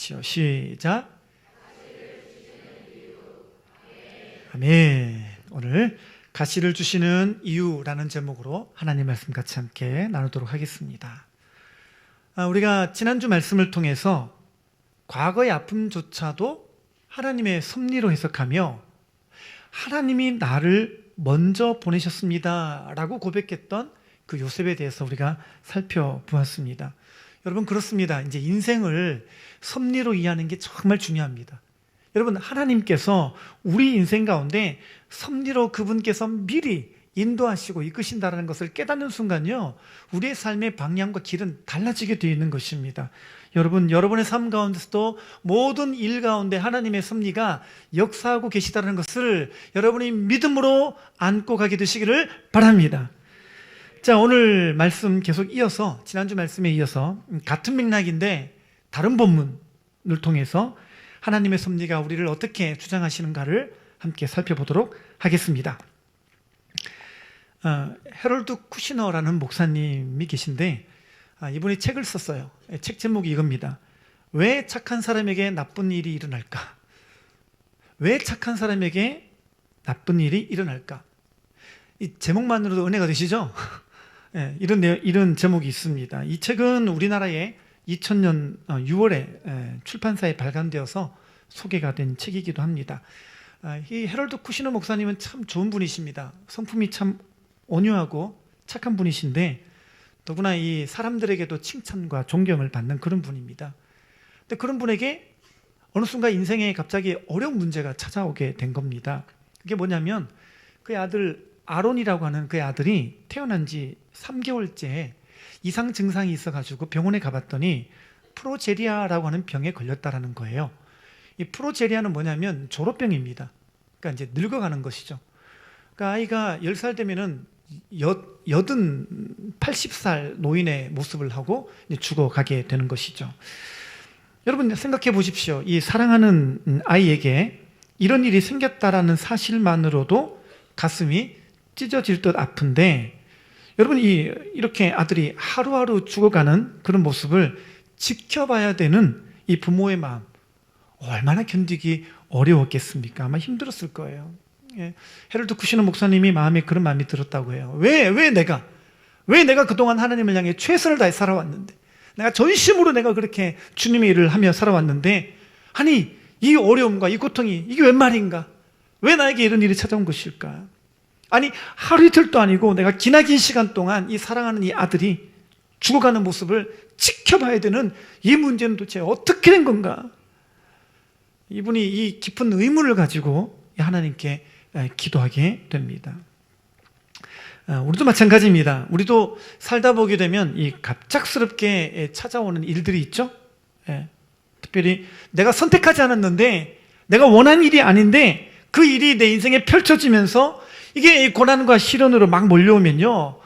같이요. 시작. 아멘. 오늘 가시를 주시는 이유라는 제목으로 하나님 말씀 같이 함께 나누도록 하겠습니다. 우리가 지난주 말씀을 통해서 과거의 아픔조차도 하나님의 섭리로 해석하며 하나님이 나를 먼저 보내셨습니다 라고 고백했던 그 요셉에 대해서 우리가 살펴보았습니다. 여러분, 그렇습니다. 이제 인생을 섭리로 이해하는 게 정말 중요합니다. 여러분, 하나님께서 우리 인생 가운데 섭리로 그분께서 미리 인도하시고 이끄신다는 것을 깨닫는 순간요, 우리의 삶의 방향과 길은 달라지게 되어 있는 것입니다. 여러분, 여러분의 삶 가운데서도 모든 일 가운데 하나님의 섭리가 역사하고 계시다는 것을 여러분이 믿음으로 안고 가게 되시기를 바랍니다. 자, 오늘 말씀 계속 이어서, 지난주 말씀에 이어서 같은 맥락인데 다른 본문을 통해서 하나님의 섭리가 우리를 어떻게 주장하시는가를 함께 살펴보도록 하겠습니다. 헤럴드 쿠시너라는 목사님이 계신데 이분이 책을 썼어요. 책 제목이 이겁니다. 왜 착한 사람에게 나쁜 일이 일어날까? 왜 착한 사람에게 나쁜 일이 일어날까? 이 제목만으로도 은혜가 되시죠? 네, 이런 제목이 있습니다. 이 책은 우리나라에 2000년 6월에 출판사에 발간되어서 소개가 된 책이기도 합니다. 이 헤럴드 쿠시너 목사님은 참 좋은 분이십니다. 성품이 참 온유하고 착한 분이신데 더구나 이 사람들에게도 칭찬과 존경을 받는 그런 분입니다. 근데 그런 분에게 어느 순간 인생에 갑자기 어려운 문제가 찾아오게 된 겁니다. 그게 뭐냐면 그의 아들 아론이라고 하는 그의 아들이 태어난 지 3개월째 이상 증상이 있어가지고 병원에 가봤더니 프로제리아라고 하는 병에 걸렸다라는 거예요. 이 프로제리아는 뭐냐면 졸업병입니다. 그러니까 이제 늙어가는 것이죠. 그러니까 아이가 10살 되면은 80살 노인의 모습을 하고 이제 죽어가게 되는 것이죠. 여러분, 생각해 보십시오. 이 사랑하는 아이에게 이런 일이 생겼다라는 사실만으로도 가슴이 찢어질 듯 아픈데, 여러분, 이렇게 아들이 하루하루 죽어가는 그런 모습을 지켜봐야 되는 이 부모의 마음, 얼마나 견디기 어려웠겠습니까? 아마 힘들었을 거예요. 헤럴드 쿠시너 목사님이 마음에 그런 마음이 들었다고 해요. 왜 내가 그동안 하나님을 향해 최선을 다해 살아왔는데, 내가 전심으로 내가 그렇게 주님의 일을 하며 살아왔는데, 아니 이 어려움과 이 고통이 이게 웬 말인가? 왜 나에게 이런 일이 찾아온 것일까? 아니 하루 이틀도 아니고 내가 기나긴 시간 동안 이 사랑하는 이 아들이 죽어가는 모습을 지켜봐야 되는 이 문제는 도대체 어떻게 된 건가? 이분이 이 깊은 의문을 가지고 하나님께 기도하게 됩니다. 우리도 마찬가지입니다. 우리도 살다 보게 되면 이 갑작스럽게 찾아오는 일들이 있죠. 특별히 내가 선택하지 않았는데, 내가 원한 일이 아닌데 그 일이 내 인생에 펼쳐지면서 이게 고난과 시련으로 막 몰려오면요,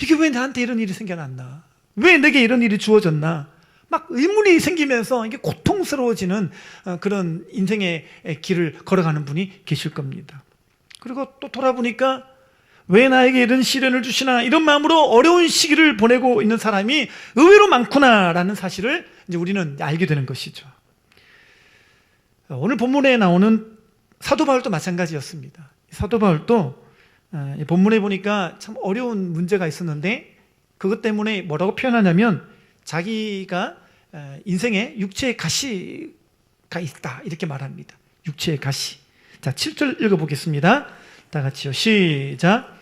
이게 왜 나한테 이런 일이 생겨났나? 왜 내게 이런 일이 주어졌나? 막 의문이 생기면서 이게 고통스러워지는 그런 인생의 길을 걸어가는 분이 계실 겁니다. 그리고 또 돌아보니까 왜 나에게 이런 시련을 주시나, 이런 마음으로 어려운 시기를 보내고 있는 사람이 의외로 많구나라는 사실을 이제 우리는 알게 되는 것이죠. 오늘 본문에 나오는 사도 바울도 마찬가지였습니다. 사도 바울도 본문에 보니까 참 어려운 문제가 있었는데, 그것 때문에 뭐라고 표현하냐면 자기가 인생에 육체의 가시가 있다, 이렇게 말합니다. 육체의 가시. 자, 7절 읽어보겠습니다. 다 같이요. 시작.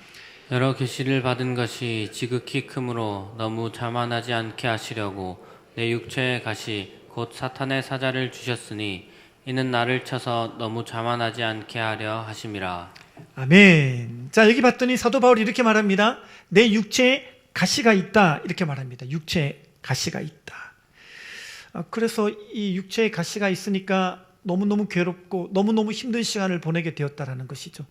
여러 계시를 받은 것이 지극히 크므로 너무 자만하지 않게 하시려고 내 육체의 가시 곧 사탄의 사자를 주셨으니 이는 나를 쳐서 너무 자만하지 않게 하려 하심이라. 아멘. 자, 여기 봤더니 사도 바울이 이렇게 말합니다. 내 육체에 가시가 있다, 이렇게 말합니다. 육체에 가시가 있다. 그래서 이 육체에 가시가 있으니까 너무너무 괴롭고 너무너무 힘든 시간을 보내게 되었다라는 것이죠.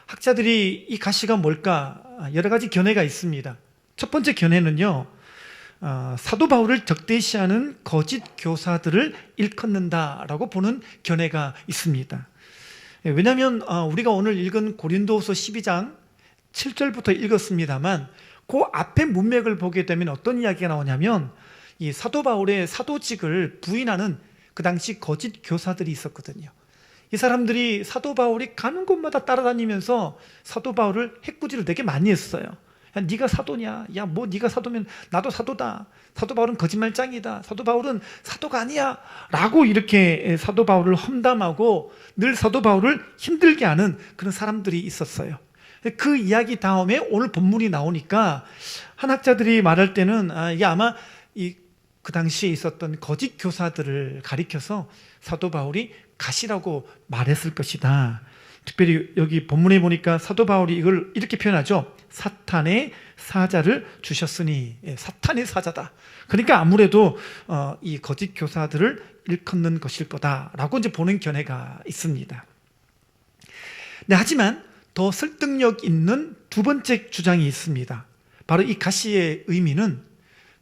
학자들이 이 가시가 뭘까? 여러 가지 견해가 있습니다. 첫 번째 견해는요, 사도 바울을 적대시하는 거짓 교사들을 일컫는다라고 보는 견해가 있습니다. 왜냐하면 우리가 오늘 읽은 고린도후서 12장 7절부터 읽었습니다만 그 앞에 문맥을 보게 되면 어떤 이야기가 나오냐면 이 사도 바울의 사도직을 부인하는 그 당시 거짓 교사들이 있었거든요. 이 사람들이 사도 바울이 가는 곳마다 따라다니면서 사도 바울을 해꾸지를 되게 많이 했어요. 야, 네가 사도냐? 야, 뭐 네가 사도면 나도 사도다. 사도 바울은 거짓말장이다. 사도 바울은 사도가 아니야. 라고 이렇게 사도 바울을 험담하고 늘 사도 바울을 힘들게 하는 그런 사람들이 있었어요. 그 이야기 다음에 오늘 본문이 나오니까 한학자들이 말할 때는 이게 아마 그 당시에 있었던 거짓 교사들을 가리켜서 사도 바울이 가시라고 말했을 것이다. 특별히 여기 본문에 보니까 사도 바울이 이걸 이렇게 표현하죠. 사탄의 사자를 주셨으니. 사탄의 사자다. 그러니까 아무래도 이 거짓 교사들을 일컫는 것일 거다라고 이제 보는 견해가 있습니다. 네, 하지만 더 설득력 있는 두 번째 주장이 있습니다. 바로 이 가시의 의미는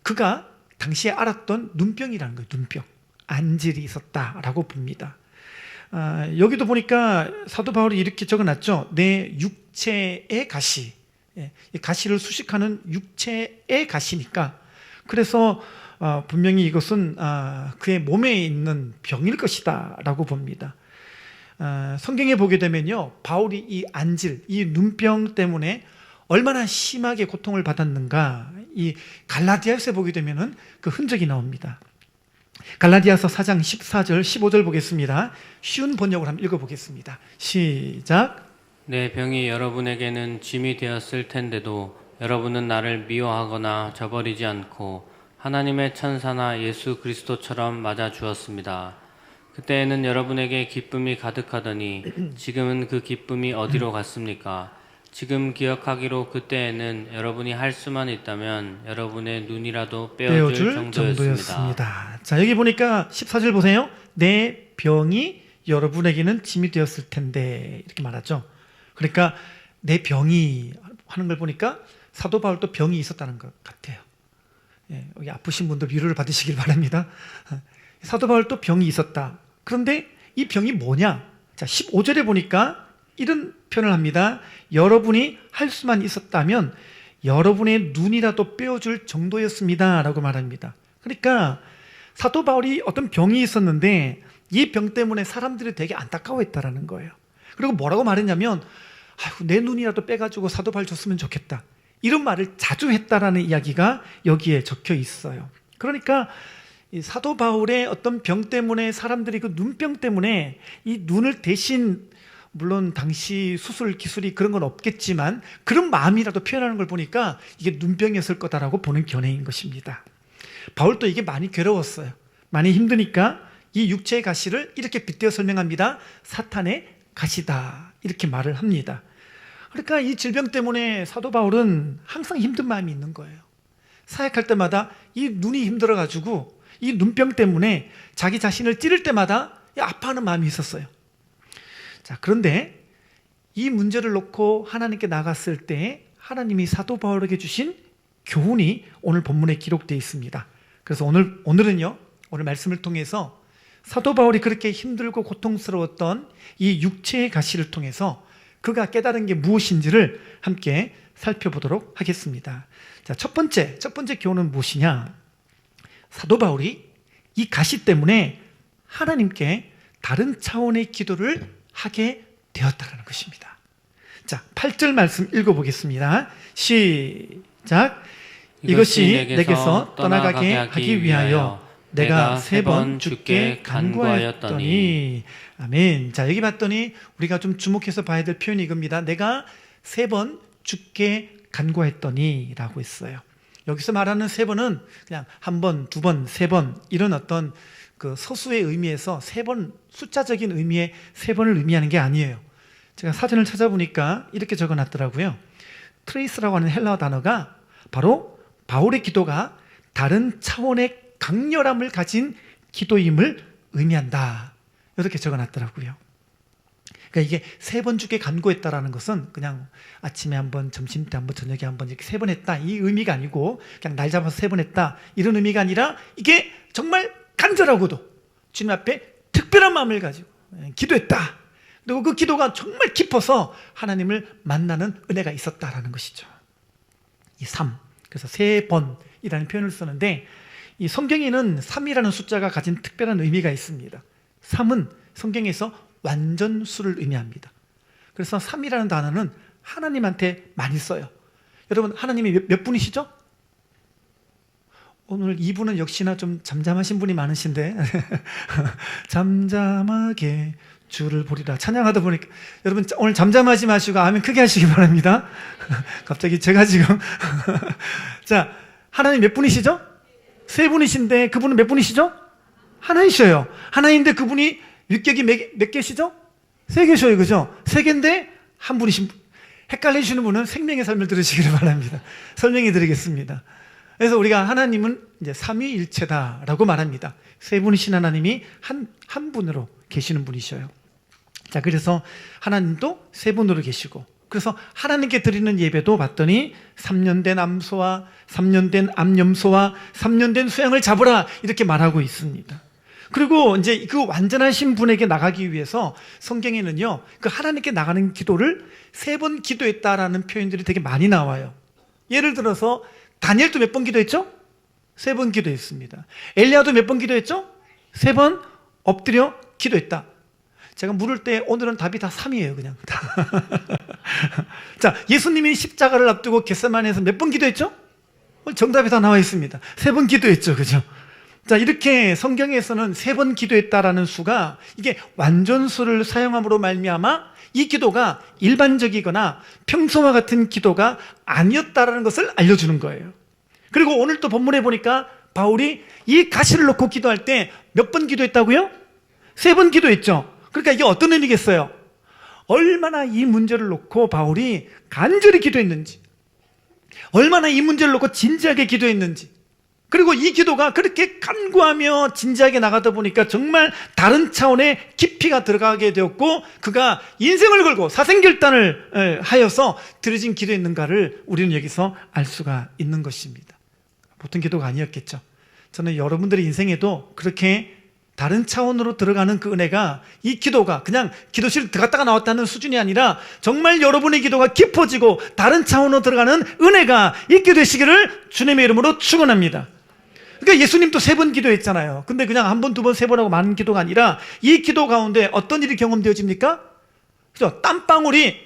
그가 당시에 알았던 눈병이라는 거예요. 눈병, 안질이 있었다라고 봅니다. 여기도 보니까 사도 바울이 이렇게 적어놨죠. 내 육체의 가시, 이 가시를 수식하는 육체의 가시니까 그래서 분명히 이것은 그의 몸에 있는 병일 것이다 라고 봅니다. 성경에 보게 되면요, 바울이 이 안질, 이 눈병 때문에 얼마나 심하게 고통을 받았는가, 이 갈라디아서에 보게 되면은 그 흔적이 나옵니다. 갈라디아서 4장 14절 15절 보겠습니다. 쉬운 번역을 한번 읽어보겠습니다. 시작. 내 병이 여러분에게는 짐이 되었을 텐데도 여러분은 나를 미워하거나 저버리지 않고 하나님의 천사나 예수 그리스도처럼 맞아 주었습니다. 그때에는 여러분에게 기쁨이 가득하더니 지금은 그 기쁨이 어디로 갔습니까? 지금 기억하기로 그때에는 여러분이 할 수만 있다면 여러분의 눈이라도 빼어줄 정도였습니다. 자, 여기 보니까 14절 보세요. 내 병이 여러분에게는 짐이 되었을 텐데 이렇게 말하죠. 그러니까 내 병이 하는 걸 보니까 사도 바울도 병이 있었다는 것 같아요. 여기 아프신 분들 위로를 받으시길 바랍니다. 사도 바울도 병이 있었다. 그런데 이 병이 뭐냐? 자, 15절에 보니까 이런 표현을 합니다. 여러분이 할 수만 있었다면 여러분의 눈이라도 빼어줄 정도였습니다 라고 말합니다. 그러니까 사도 바울이 어떤 병이 있었는데 이 병 때문에 사람들이 되게 안타까워했다라는 거예요. 그리고 뭐라고 말했냐면 내 눈이라도 빼가지고 사도 바울 줬으면 좋겠다, 이런 말을 자주 했다라는 이야기가 여기에 적혀 있어요. 그러니까 이 사도 바울의 어떤 병 때문에 사람들이 그 눈병 때문에 이 눈을 대신, 물론 당시 수술 기술이 그런 건 없겠지만 그런 마음이라도 표현하는 걸 보니까 이게 눈병이었을 거다라고 보는 견해인 것입니다. 바울도 이게 많이 괴로웠어요. 많이 힘드니까 이 육체의 가시를 이렇게 빗대어 설명합니다. 사탄의 가시다, 이렇게 말을 합니다. 그러니까 이 질병 때문에 사도 바울은 항상 힘든 마음이 있는 거예요. 사역할 때마다 이 눈이 힘들어가지고 이 눈병 때문에 자기 자신을 찌를 때마다 아파하는 마음이 있었어요. 자, 그런데 이 문제를 놓고 하나님께 나갔을 때 하나님이 사도 바울에게 주신 교훈이 오늘 본문에 기록되어 있습니다. 그래서 오늘은요, 오늘 말씀을 통해서 사도 바울이 그렇게 힘들고 고통스러웠던 이 육체의 가시를 통해서 그가 깨달은 게 무엇인지를 함께 살펴보도록 하겠습니다. 자, 첫 번째 교훈은 무엇이냐? 사도 바울이 이 가시 때문에 하나님께 다른 차원의 기도를 하게 되었다는 것입니다. 자, 8절 말씀 읽어보겠습니다. 시작. 이것이 내게서 떠나가게 하기 위하여 내가 3번 주께 간구하였더니. 아멘. 자, 여기 봤더니 우리가 좀 주목해서 봐야 될 표현이 이겁니다. 내가 3번 주께 간구했더니 라고 했어요. 여기서 말하는 3번은 그냥 1번, 2번, 3번 이런 어떤 그 서수의 의미에서 3번, 숫자적인 의미의 3번을 의미하는 게 아니에요. 제가 사전을 찾아보니까 이렇게 적어놨더라고요. 트레이스라고 하는 헬라어 단어가 바로 바울의 기도가 다른 차원의 강렬함을 가진 기도임을 의미한다, 이렇게 적어놨더라고요. 그러니까 이게 3번 주께 간구했다라는 것은 그냥 아침에 한번, 점심 때 한번, 저녁에 한번 이렇게 3번 했다, 이 의미가 아니고 그냥 날 잡아서 3번 했다, 이런 의미가 아니라 이게 정말 간절하고도 주님 앞에 특별한 마음을 가지고 기도했다. 그리고 그 기도가 정말 깊어서 하나님을 만나는 은혜가 있었다라는 것이죠. 이 3, 그래서 3번이라는 표현을 쓰는데 이 성경에는 3이라는 숫자가 가진 특별한 의미가 있습니다. 3은 성경에서 완전수를 의미합니다. 그래서 3이라는 단어는 하나님한테 많이 써요. 여러분, 하나님이 몇 분이시죠? 오늘 이분은 역시나 좀 잠잠하신 분이 많으신데 잠잠하게 주를 보리라 찬양하다 보니까 여러분 오늘 잠잠하지 마시고 아멘 크게 하시기 바랍니다. 갑자기 제가 지금 자, 하나님 몇 분이시죠? 세 분이신데 그분은 몇 분이시죠? 하나이셔요. 하나인데 그분이 윗격이 몇 개시죠? 세 개셔요. 그죠? 세 개인데 한 분이신 분. 헷갈리시는 분은 생명의 삶을 들으시기를 바랍니다. 설명해 드리겠습니다. 그래서 우리가 하나님은 이제 삼위일체다라고 말합니다. 세 분이신 하나님이 한 분으로 계시는 분이셔요. 자, 그래서 하나님도 세 분으로 계시고, 그래서 하나님께 드리는 예배도 봤더니 3년 된 암소와 3년 된 암염소와 3년 된 수양을 잡으라 이렇게 말하고 있습니다. 그리고 이제 그 완전하신 분에게 나가기 위해서 성경에는요, 그 하나님께 나가는 기도를 3번 기도했다라는 표현들이 되게 많이 나와요. 예를 들어서 다니엘도 몇 번 기도했죠? 3번 기도했습니다. 엘리야도 몇 번 기도했죠? 3번 엎드려 기도했다. 제가 물을 때 오늘은 답이 다 3이에요, 그냥. 자, 예수님이 십자가를 앞두고 겟세마네에서 몇 번 기도했죠? 정답이 다 나와 있습니다. 3번 기도했죠, 그죠? 자, 이렇게 성경에서는 3번 기도했다라는 수가 이게 완전수를 사용함으로 말미암아 이 기도가 일반적이거나 평소와 같은 기도가 아니었다라는 것을 알려주는 거예요. 그리고 오늘 또 본문에 보니까 바울이 이 가시를 놓고 기도할 때 몇 번 기도했다고요? 3번 기도했죠. 그러니까 이게 어떤 의미겠어요? 얼마나 이 문제를 놓고 바울이 간절히 기도했는지, 얼마나 이 문제를 놓고 진지하게 기도했는지, 그리고 이 기도가 그렇게 간구하며 진지하게 나가다 보니까 정말 다른 차원의 깊이가 들어가게 되었고, 그가 인생을 걸고 사생결단을 하여서 드려진 기도했는가를 우리는 여기서 알 수가 있는 것입니다. 보통 기도가 아니었겠죠. 저는 여러분들의 인생에도 그렇게 다른 차원으로 들어가는 그 은혜가, 이 기도가 그냥 기도실 들어갔다가 나왔다는 수준이 아니라 정말 여러분의 기도가 깊어지고 다른 차원으로 들어가는 은혜가 있게 되시기를 주님의 이름으로 축원합니다. 그러니까 예수님도 3번 기도했잖아요. 근데 그냥 한 번, 두 번, 세 번 하고 많은 기도가 아니라 이 기도 가운데 어떤 일이 경험되어집니까? 그죠? 땀방울이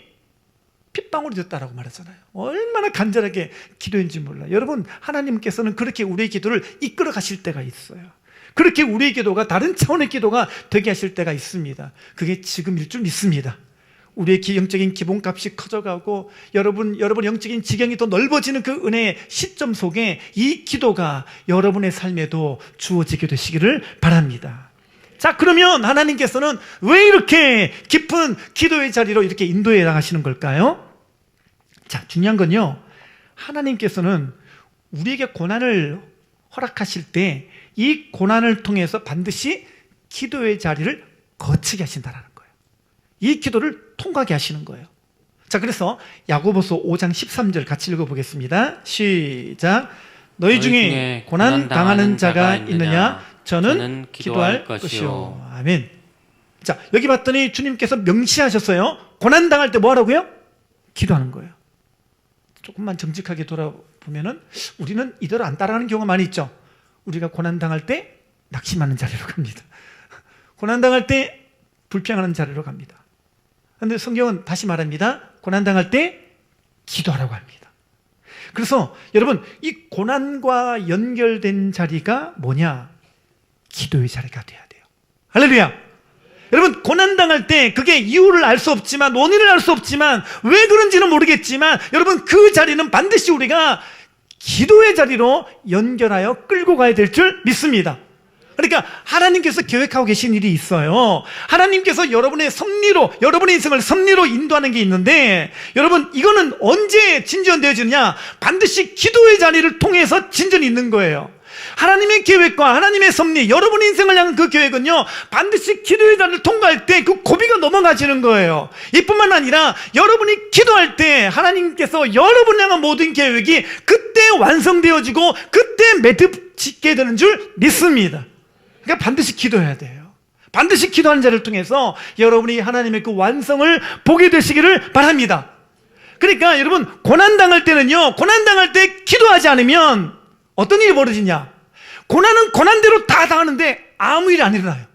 핏방울이 됐다라고 말했잖아요. 얼마나 간절하게 기도했는지 몰라요. 여러분, 하나님께서는 그렇게 우리의 기도를 이끌어 가실 때가 있어요. 그렇게 우리의 기도가 다른 차원의 기도가 되게 하실 때가 있습니다. 그게 지금일 줄 믿습니다. 우리의 영적인 기본값이 커져가고 여러분 영적인 지경이 더 넓어지는 그 은혜의 시점 속에 이 기도가 여러분의 삶에도 주어지게 되시기를 바랍니다. 자, 그러면 하나님께서는 왜 이렇게 깊은 기도의 자리로 이렇게 인도해 나가시는 걸까요? 자, 중요한 건요, 하나님께서는 우리에게 고난을 허락하실 때 이 고난을 통해서 반드시 기도의 자리를 거치게 하신다라는 거예요. 이 기도를 통과하게 하시는 거예요. 자, 그래서 야고보서 5장 13절 같이 읽어보겠습니다. 시작. 너희 중에 고난 당하는 자가 있느냐? 저는 기도할 것이요. 아멘. 자, 여기 봤더니 주님께서 명시하셨어요. 고난 당할 때 뭐 하라고요? 기도하는 거예요. 조금만 정직하게 돌아보면은 우리는 이대로 안 따라가는 경우가 많이 있죠. 우리가 고난 당할 때 낙심하는 자리로 갑니다. 고난 당할 때 불평하는 자리로 갑니다. 그런데 성경은 다시 말합니다. 고난 당할 때 기도하라고 합니다. 그래서 여러분, 이 고난과 연결된 자리가 뭐냐? 기도의 자리가 돼야 돼요. 할렐루야. 여러분, 고난 당할 때 그게 이유를 알 수 없지만, 원인을 알 수 없지만, 왜 그런지는 모르겠지만, 여러분, 그 자리는 반드시 우리가 기도의 자리로 연결하여 끌고 가야 될 줄 믿습니다. 그러니까 하나님께서 계획하고 계신 일이 있어요. 하나님께서 여러분의 섭리로, 여러분의 인생을 섭리로 인도하는 게 있는데, 여러분, 이거는 언제 진전되어지느냐? 반드시 기도의 자리를 통해서 진전이 있는 거예요. 하나님의 계획과 하나님의 섭리, 여러분의 인생을 향한 그 계획은요, 반드시 기도의 자리를 통과할 때 그 고비가 넘어가지는 거예요. 이뿐만 아니라 여러분이 기도할 때 하나님께서 여러분을 향한 모든 계획이 그때 완성되어지고 그때 맺어지게 되는 줄 믿습니다. 그러니까 반드시 기도해야 돼요. 반드시 기도하는 자를 통해서 여러분이 하나님의 그 완성을 보게 되시기를 바랍니다. 그러니까 여러분, 고난당할 때는요, 고난당할 때 기도하지 않으면 어떤 일이 벌어지냐? 고난은 고난대로 다 당하는데 아무 일이 안 일어나요.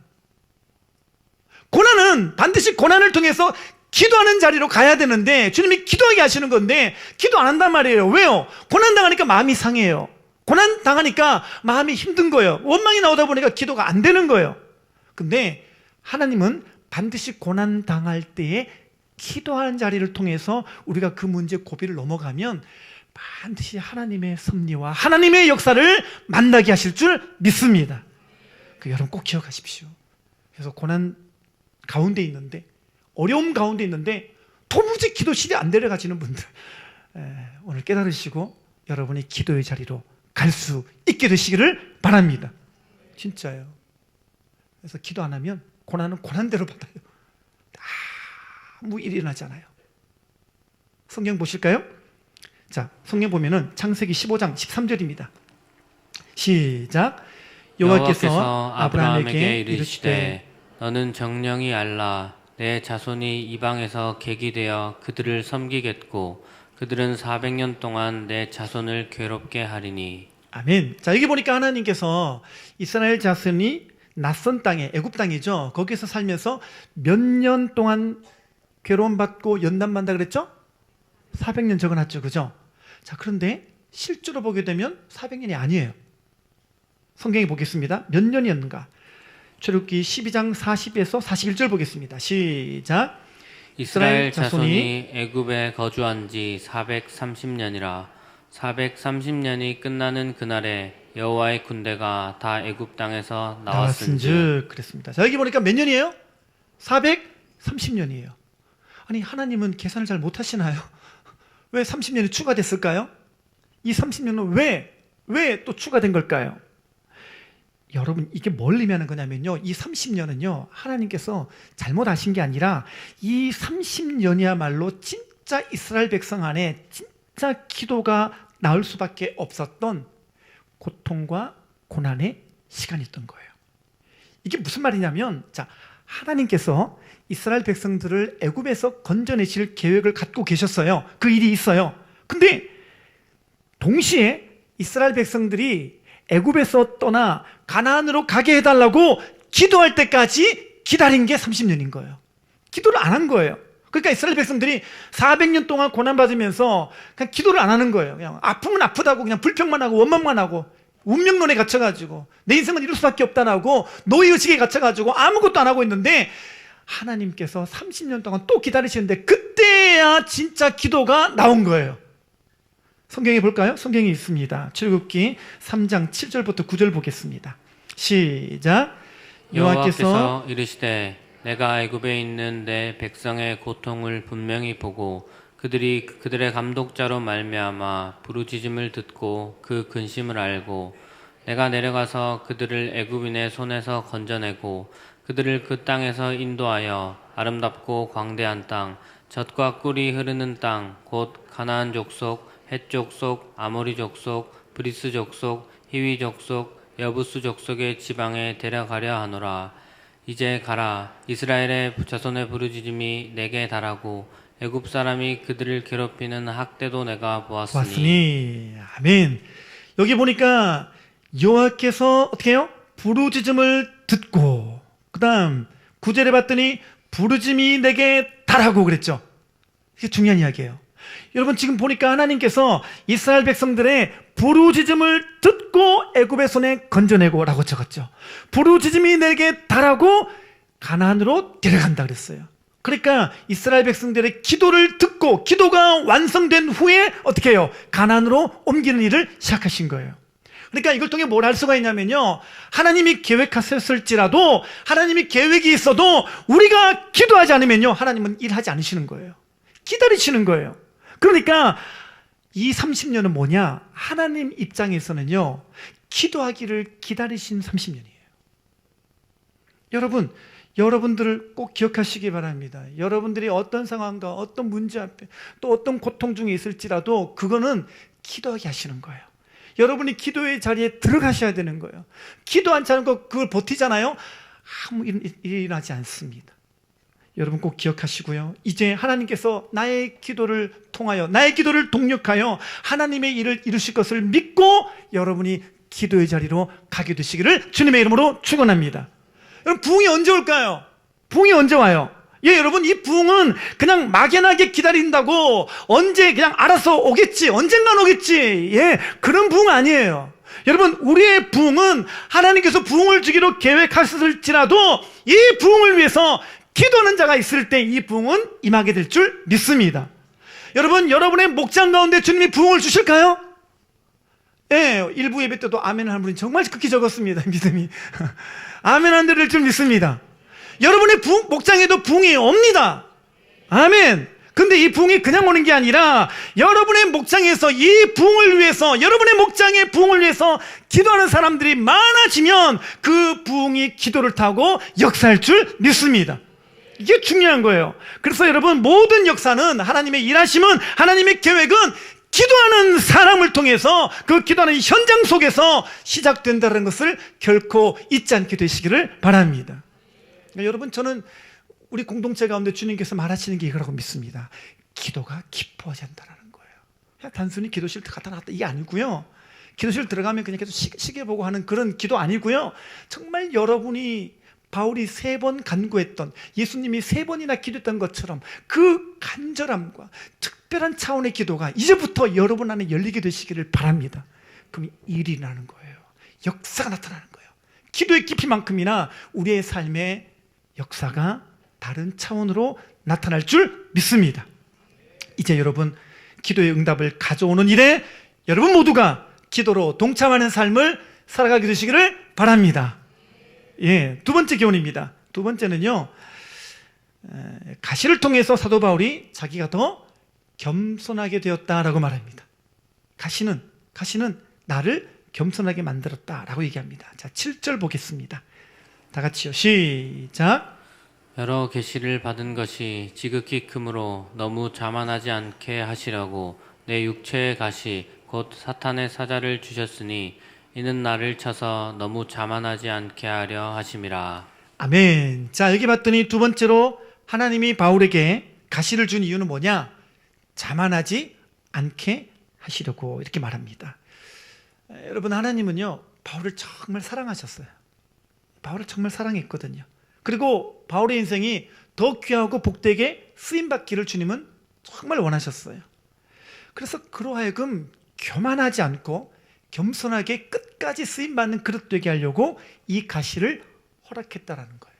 고난은 반드시 고난을 통해서 기도하는 자리로 가야 되는데 주님이 기도하게 하시는 건데 기도 안 한단 말이에요. 왜요? 고난 당하니까 마음이 상해요. 고난 당하니까 마음이 힘든 거예요. 원망이 나오다 보니까 기도가 안 되는 거예요. 근데 하나님은 반드시 고난 당할 때에 기도하는 자리를 통해서 우리가 그 문제 고비를 넘어가면 반드시 하나님의 섭리와 하나님의 역사를 만나게 하실 줄 믿습니다. 여러분 꼭 기억하십시오. 그래서 고난 가운데 있는데, 어려움 가운데 있는데 도무지 기도실이 안 내려가지는 분들, 오늘 깨달으시고 여러분이 기도의 자리로 갈 수 있게 되시기를 바랍니다. 진짜요. 그래서 기도 안 하면 고난은 고난대로 받아요. 아무 일이 일어나지 않아요. 성경 보실까요? 자, 성경 보면은 창세기 15장 13절입니다. 시작. 여호와께서 아브라함에게 이르시되 너는 정령이 알라 내 자손이 이방에서 객이 되어 그들을 섬기겠고 그들은 400년 동안 내 자손을 괴롭게 하리니. 아멘. 자, 여기 보니까 하나님께서 이스라엘 자손이 낯선 땅에, 애굽 땅이죠. 거기서 살면서 몇 년 동안 괴로움 받고 연단받는다 그랬죠? 400년 적어놨죠. 그죠? 자, 그런데 실제로 보게 되면 400년이 아니에요. 성경에 보겠습니다. 몇 년이었는가? 출애굽기 12장 40에서 41절 보겠습니다. 시작. 이스라엘 자손이 애굽에 거주한 지 430년이라 430년이 끝나는 그날에 여호와의 군대가 다 애굽 땅에서 나왔은즉. 그랬습니다. 자, 여기 보니까 몇 년이에요? 430년이에요. 아니, 하나님은 계산을 잘 못하시나요? 왜 30년이 추가됐을까요? 이 30년은 왜 또 추가된 걸까요? 여러분, 이게 뭘 의미하는 거냐면요, 이 30년은요 하나님께서 잘못하신 게 아니라 이 30년이야말로 진짜 이스라엘 백성 안에 진짜 기도가 나올 수밖에 없었던 고통과 고난의 시간이었던 거예요. 이게 무슨 말이냐면, 자, 하나님께서 이스라엘 백성들을 애굽에서 건져내실 계획을 갖고 계셨어요. 그 일이 있어요. 근데 동시에 이스라엘 백성들이 애굽에서 떠나 가나안으로 가게 해달라고 기도할 때까지 기다린 게 30년인 거예요. 기도를 안 한 거예요. 그러니까 이스라엘 백성들이 400년 동안 고난받으면서 그냥 기도를 안 하는 거예요. 그냥 아프면 아프다고 그냥 불평만 하고 원망만 하고 운명론에 갇혀가지고 내 인생은 이럴 수밖에 없다라고 노예의식에 갇혀가지고 아무것도 안 하고 있는데 하나님께서 30년 동안 또 기다리시는데 그때야 진짜 기도가 나온 거예요. 성경에 볼까요? 성경에 있습니다. 출애굽기 3장 7절부터 9절 보겠습니다. 시작. 여호와께서 이르시되 내가 애굽에 있는 내 백성의 고통을 분명히 보고 그들이 그들의 감독자로 말미암아 부르짖음을 듣고 그 근심을 알고 내가 내려가서 그들을 애굽인의 손에서 건져내고 그들을 그 땅에서 인도하여 아름답고 광대한 땅 젖과 꿀이 흐르는 땅 곧 가나안 족속 헷 족속 아모리 족속 브리스 족속 히위 족속 여부스 족속의 지방에 데려가려 하노라. 이제 가라. 이스라엘의 자손의 부르짖음이 내게 달하고 애굽 사람이 그들을 괴롭히는 학대도 내가 보았으니. 아멘. 여기 보니까 여호와께서 어떻게 해요? 부르짖음을 듣고 그 다음 9절에 봤더니 부르짖음이 내게 달하고 그랬죠. 이게 중요한 이야기예요. 여러분, 지금 보니까 하나님께서 이스라엘 백성들의 부르짖음을 듣고 애굽의 손에 건져내고 라고 적었죠. 부르짖음이 내게 달하고 가나안으로 데려간다 그랬어요. 그러니까 이스라엘 백성들의 기도를 듣고 기도가 완성된 후에 어떻게 해요? 가나안으로 옮기는 일을 시작하신 거예요. 그러니까 이걸 통해 뭘 할 수가 있냐면요, 하나님이 계획하셨을지라도 하나님이 계획이 있어도 우리가 기도하지 않으면요 하나님은 일하지 않으시는 거예요. 기다리시는 거예요. 그러니까 이 30년은 뭐냐? 하나님 입장에서는요 기도하기를 기다리신 30년이에요. 여러분들을 꼭 기억하시기 바랍니다. 여러분들이 어떤 상황과 어떤 문제 앞에 또 어떤 고통 중에 있을지라도 그거는 기도하게 하시는 거예요. 여러분이 기도의 자리에 들어가셔야 되는 거예요. 기도 안 차는 거 그걸 버티잖아요. 아무 일이 일어나지 않습니다. 여러분 꼭 기억하시고요. 이제 하나님께서 나의 기도를 통하여 나의 기도를 동력하여 하나님의 일을 이루실 것을 믿고 여러분이 기도의 자리로 가게 되시기를 주님의 이름으로 축원합니다. 여러분, 부흥이 언제 올까요? 부흥이 언제 와요? 예, 여러분, 이 부흥은 그냥 막연하게 기다린다고 언제 그냥 알아서 오겠지, 언젠간 오겠지, 예, 그런 부흥 아니에요. 여러분, 우리의 부흥은 하나님께서 부흥을 주기로 계획하셨을지라도 이 부흥을 위해서 기도하는 자가 있을 때 이 부흥은 임하게 될 줄 믿습니다. 여러분, 여러분의 목장 가운데 주님이 부흥을 주실까요? 예, 일부 예배 때도 아멘 하는 분이 정말 극히 적었습니다. 믿음이. 아멘 안 드릴 줄 믿습니다. 여러분의 목장에도 부흥이 옵니다. 아멘. 근데 이 부흥이 그냥 오는 게 아니라 여러분의 목장에서 이 부흥을 위해서, 여러분의 목장의 부흥을 위해서 기도하는 사람들이 많아지면 그 부흥이 기도를 타고 역사할 줄 믿습니다. 이게 중요한 거예요. 그래서 여러분, 모든 역사는, 하나님의 일하심은, 하나님의 계획은 기도하는 사람을 통해서, 그 기도하는 현장 속에서 시작된다는 것을 결코 잊지 않게 되시기를 바랍니다. 여러분, 저는 우리 공동체 가운데 주님께서 말하시는 게 이거라고 믿습니다. 기도가 기뻐하지 않는다는 거예요. 그냥 단순히 기도실 갔다 나왔다 이게 아니고요. 기도실 들어가면 그냥 계속 시계 보고 하는 그런 기도 아니고요. 정말 여러분이 바울이 3번 간구했던, 예수님이 3번이나 기도했던 것처럼 그 간절함과 특별한 차원의 기도가 이제부터 여러분 안에 열리게 되시기를 바랍니다. 그럼 일이 나는 거예요. 역사가 나타나는 거예요. 기도의 깊이만큼이나 우리의 삶의 역사가 다른 차원으로 나타날 줄 믿습니다. 이제 여러분, 기도의 응답을 가져오는 일에 여러분 모두가 기도로 동참하는 삶을 살아가게 되시기를 바랍니다. 예, 두 번째 교훈입니다. 두 번째는요, 가시를 통해서 사도 바울이 자기가 더 겸손하게 되었다라고 말합니다. 가시는 나를 겸손하게 만들었다라고 얘기합니다. 자, 7절 보겠습니다. 다 같이요. 시작. 여러 계시를 받은 것이 지극히 크므로 너무 자만하지 않게 하시려고 내 육체의 가시 곧 사탄의 사자를 주셨으니 이는 나를 쳐서 너무 자만하지 않게 하려 하심이라. 아멘. 자, 여기 봤더니 두 번째로 하나님이 바울에게 가시를 준 이유는 뭐냐? 자만하지 않게 하시려고 이렇게 말합니다. 여러분, 하나님은요, 바울을 정말 사랑하셨어요. 바울을 정말 사랑했거든요. 그리고 바울의 인생이 더 귀하고 복되게 쓰임받기를 주님은 정말 원하셨어요. 그래서 그로 하여금 교만하지 않고 겸손하게 끝까지 쓰임받는 그릇 되게 하려고 이 가시를 허락했다라는 거예요.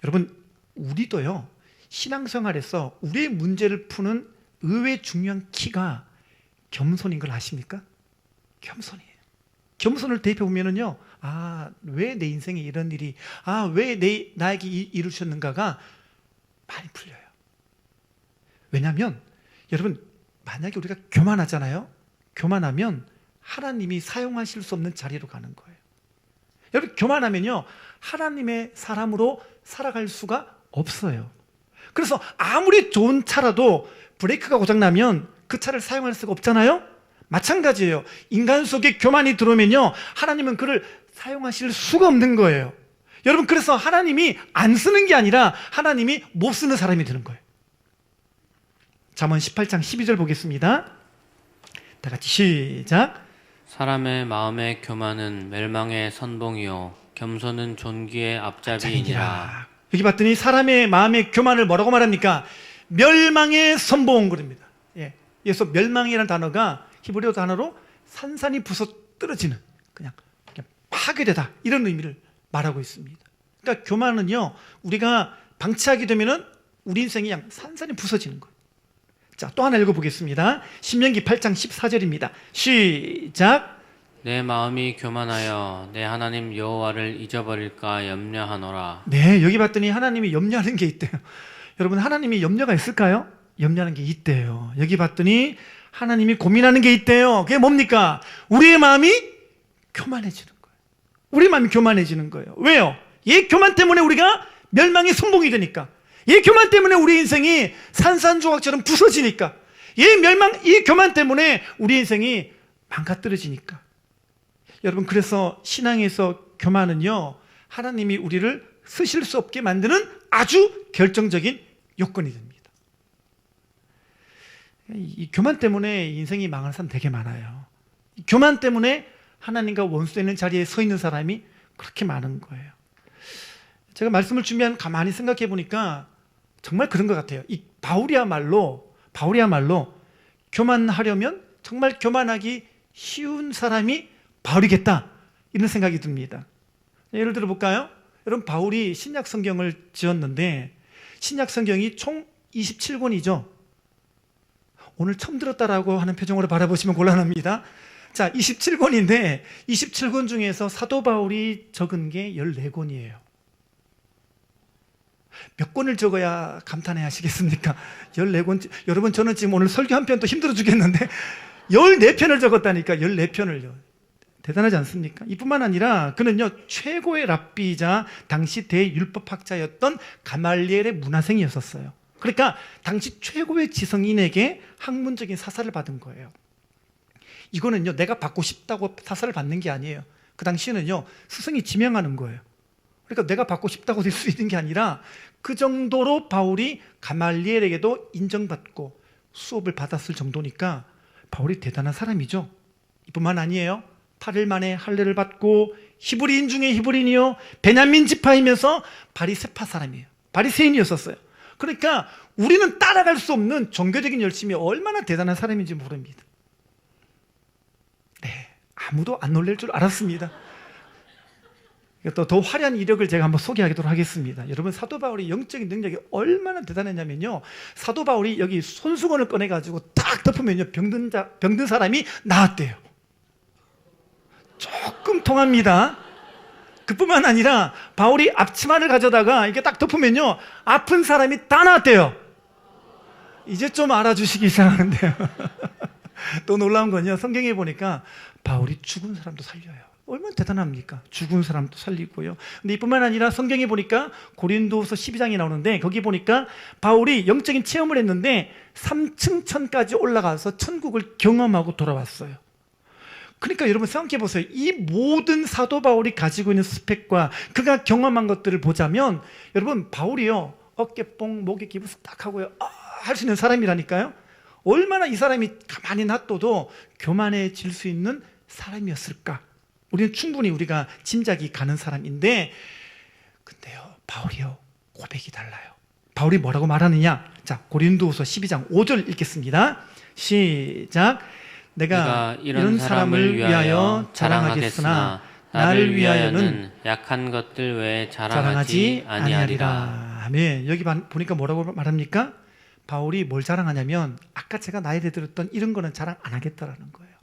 여러분, 우리도요, 신앙생활에서 우리의 문제를 푸는 의외 중요한 키가 겸손인 걸 아십니까? 겸손이에요. 겸손을 대입해 보면은요, 왜 내 인생에 이런 일이, 왜 나에게 일을 주셨는가가 많이 풀려요. 왜냐하면 여러분, 만약에 우리가 교만하잖아요. 교만하면 하나님이 사용하실 수 없는 자리로 가는 거예요. 여러분, 교만하면요, 하나님의 사람으로 살아갈 수가 없어요. 그래서 아무리 좋은 차라도 브레이크가 고장나면 그 차를 사용할 수가 없잖아요. 마찬가지예요. 인간 속에 교만이 들어오면요, 하나님은 그를 사용하실 수가 없는 거예요. 여러분, 그래서 하나님이 안 쓰는 게 아니라 하나님이 못 쓰는 사람이 되는 거예요. 잠언 18장 12절 보겠습니다. 다 같이 시작. 사람의 마음의 교만은 멸망의 선봉이요 겸손은 존귀의 앞잡이이니라. 여기 봤더니 사람의 마음의 교만을 뭐라고 말합니까? 멸망의 선봉 그럽니다. 예. 그래서 멸망이라는 단어가 히브리어 단어로 산산이 부서뜨려지는, 그냥 파괴되다, 이런 의미를 말하고 있습니다. 그러니까 교만은요, 우리가 방치하게 되면은 우리 인생이 그냥 산산이 부서지는 거예요. 자, 또 하나 읽어보겠습니다. 신명기 8장 14절입니다. 시작. 내 마음이 교만하여 내 하나님 여호와를 잊어버릴까 염려하노라. 네, 여기 봤더니 하나님이 염려하는 게 있대요. 여러분, 하나님이 염려가 있을까요? 염려하는 게 있대요. 여기 봤더니 하나님이 고민하는 게 있대요. 그게 뭡니까? 우리의 마음이 교만해지는 거예요. 우리 마음이 교만해지는 거예요. 왜요? 이 교만 때문에 우리가 멸망의 선봉이 되니까. 이 교만 때문에 우리 인생이 산산조각처럼 부서지니까. 이 교만 때문에 우리 인생이 망가뜨려지니까. 여러분, 그래서 신앙에서 교만은요, 하나님이 우리를 쓰실 수 없게 만드는 아주 결정적인 요건이 됩니다. 이 교만 때문에 인생이 망하는 사람 되게 많아요. 교만 때문에 하나님과 원수되는 자리에 서 있는 사람이 그렇게 많은 거예요. 제가 말씀을 준비한 가만히 생각해 보니까 정말 그런 것 같아요. 이 바울이야말로 교만하려면 정말 교만하기 쉬운 사람이 바울이겠다, 이런 생각이 듭니다. 예를 들어 볼까요? 여러분, 바울이 신약 성경을 지었는데 신약 성경이 총 27권이죠. 오늘 처음 들었다라고 하는 표정으로 바라보시면 곤란합니다. 자, 27권인데 27권 중에서 사도 바울이 적은 게 14권이에요. 몇 권을 적어야 감탄해 하시겠습니까? 14권. 여러분, 저는 지금 오늘 설교 한 편도 힘들어 죽겠는데 14편을 적었다니까. 14편을요. 대단하지 않습니까? 이뿐만 아니라 그는요, 최고의 랍비이자 당시 대율법학자였던 가말리엘의 문화생이었었어요. 그러니까 당시 최고의 지성인에게 학문적인 사사를 받은 거예요. 이거는요, 내가 받고 싶다고 사사를 받는 게 아니에요. 그 당시에는요, 스승이 지명하는 거예요. 그러니까 내가 받고 싶다고 될 수 있는 게 아니라 그 정도로 바울이 가말리엘에게도 인정받고 수업을 받았을 정도니까 바울이 대단한 사람이죠. 이뿐만 아니에요. 8일 만에 할례를 받고 히브리인 중에 히브리인이요, 베냐민 지파이면서 바리새파 사람이에요. 바리새인이었었어요. 그러니까 우리는 따라갈 수 없는 종교적인 열심이 얼마나 대단한 사람인지 모릅니다. 네, 아무도 안 놀랄 줄 알았습니다. 또 더 화려한 이력을 제가 한번 소개하도록 하겠습니다. 여러분, 사도 바울의 영적인 능력이 얼마나 대단했냐면요, 사도 바울이 여기 손수건을 꺼내가지고 딱 덮으면요, 병든 사람이 나았대요. 조금 통합니다. 그뿐만 아니라 바울이 앞치마를 가져다가 이렇게 딱 덮으면요, 아픈 사람이 다 나았대요. 이제 좀 알아주시기 시작하는데요. 또 놀라운 건요, 성경에 보니까 바울이 죽은 사람도 살려요. 얼마나 대단합니까? 죽은 사람도 살리고요. 근데 이뿐만 아니라 성경에 보니까 고린도후서 12장이 나오는데 거기 보니까 바울이 영적인 체험을 했는데 3층 천까지 올라가서 천국을 경험하고 돌아왔어요. 그러니까 여러분, 생각해 보세요. 이 모든 사도 바울이 가지고 있는 스펙과 그가 경험한 것들을 보자면 여러분, 바울이요, 어깨뽕, 목에 기부스 딱 하고요, 할 수 있는 사람이라니까요. 얼마나 이 사람이 가만히 놔둬도 교만해질 수 있는 사람이었을까? 우리는 충분히 우리가 짐작이 가는 사람인데, 근데요, 바울이요, 고백이 달라요. 바울이 뭐라고 말하느냐? 자, 고린도후서 12장 5절 읽겠습니다. 시작. 내가 이런 사람을 위하여 자랑하겠으나 나를 위하여는 약한 것들 외에 자랑하지 아니하리라. 아멘. 여기 보니까 뭐라고 말합니까? 바울이 뭘 자랑하냐면 아까 제가 나에 대해 들었던 이런 거는 자랑 안 하겠다라는 거예요.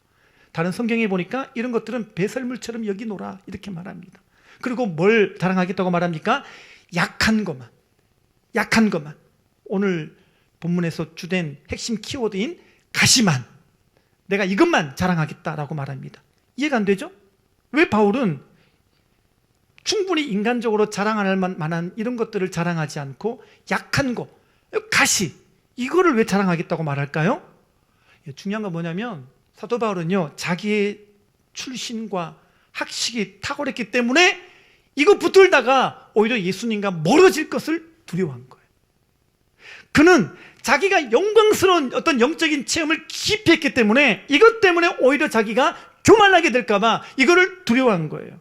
다른 성경에 보니까 이런 것들은 배설물처럼 여기노라, 이렇게 말합니다. 그리고 뭘 자랑하겠다고 말합니까? 약한 것만. 오늘 본문에서 주된 핵심 키워드인 가시만, 내가 이것만 자랑하겠다라고 말합니다. 이해가 안 되죠? 왜 바울은 충분히 인간적으로 자랑할 만한 이런 것들을 자랑하지 않고 약한 거, 가시, 이거를 왜 자랑하겠다고 말할까요? 중요한 건 뭐냐면 사도 바울은요, 자기의 출신과 학식이 탁월했기 때문에 이거 붙들다가 오히려 예수님과 멀어질 것을 두려워한 거예요. 그는 자기가 영광스러운 어떤 영적인 체험을 깊이 했기 때문에 이것 때문에 오히려 자기가 교만하게 될까봐 이거를 두려워한 거예요.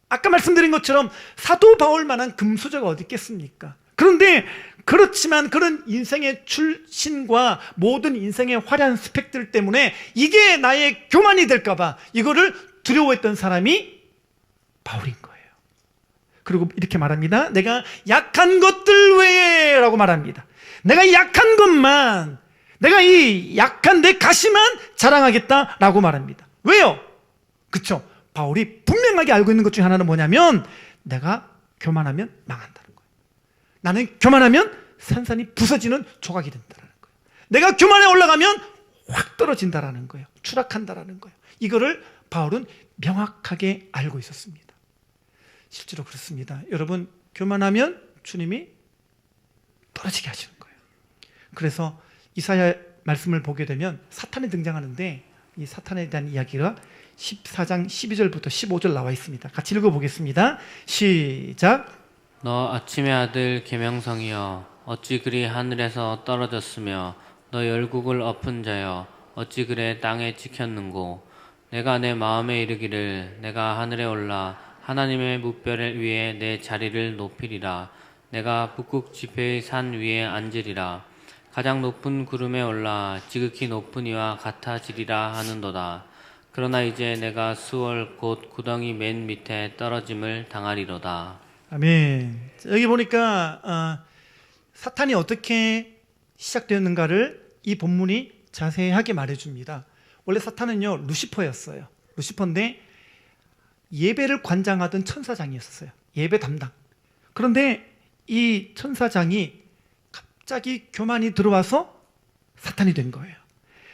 아까 말씀드린 것처럼 사도 바울만한 금수저가 어디 있겠습니까? 그런데 그렇지만 그런 인생의 출신과 모든 인생의 화려한 스펙들 때문에 이게 나의 교만이 될까봐 이거를 두려워했던 사람이 바울인 거예요. 그리고 이렇게 말합니다. 내가 약한 것들 외에 라고 말합니다. 내가 약한 것만, 내가 이 약한 내 가시만 자랑하겠다라고 말합니다. 왜요? 그렇죠? 바울이 분명하게 알고 있는 것 중에 하나는 뭐냐면 내가 교만하면 망한다는 거예요. 나는 교만하면 산산이 부서지는 조각이 된다는 거예요. 내가 교만에 올라가면 확 떨어진다는 거예요. 추락한다는 거예요. 이거를 바울은 명확하게 알고 있었습니다. 실제로 그렇습니다. 여러분, 교만하면 주님이 떨어지게 하시는 거예요. 그래서 이사야 말씀을 보게 되면 사탄이 등장하는데 이 사탄에 대한 이야기가 14장 12절부터 15절 나와 있습니다. 같이 읽어보겠습니다. 시작. 너 아침의 아들 계명성이여, 어찌 그리 하늘에서 떨어졌으며 너 열국을 엎은 자여, 어찌 그래 땅에 찍혔는고. 내가 내 마음에 이르기를 내가 하늘에 올라 하나님의 뭇별 위에 내 자리를 높이리라. 내가 북극 지폐의 산 위에 앉으리라. 가장 높은 구름에 올라 지극히 높은 이와 같아지리라 하는도다. 그러나 이제 내가 수월 곧 구덩이 맨 밑에 떨어짐을 당하리로다. 아멘. 자, 여기 보니까 사탄이 어떻게 시작되었는가를 이 본문이 자세하게 말해줍니다. 원래 사탄은요 루시퍼였어요. 루시퍼인데 예배를 관장하던 천사장이었어요. 예배 담당. 그런데 이 천사장이 갑자기 교만이 들어와서 사탄이 된 거예요.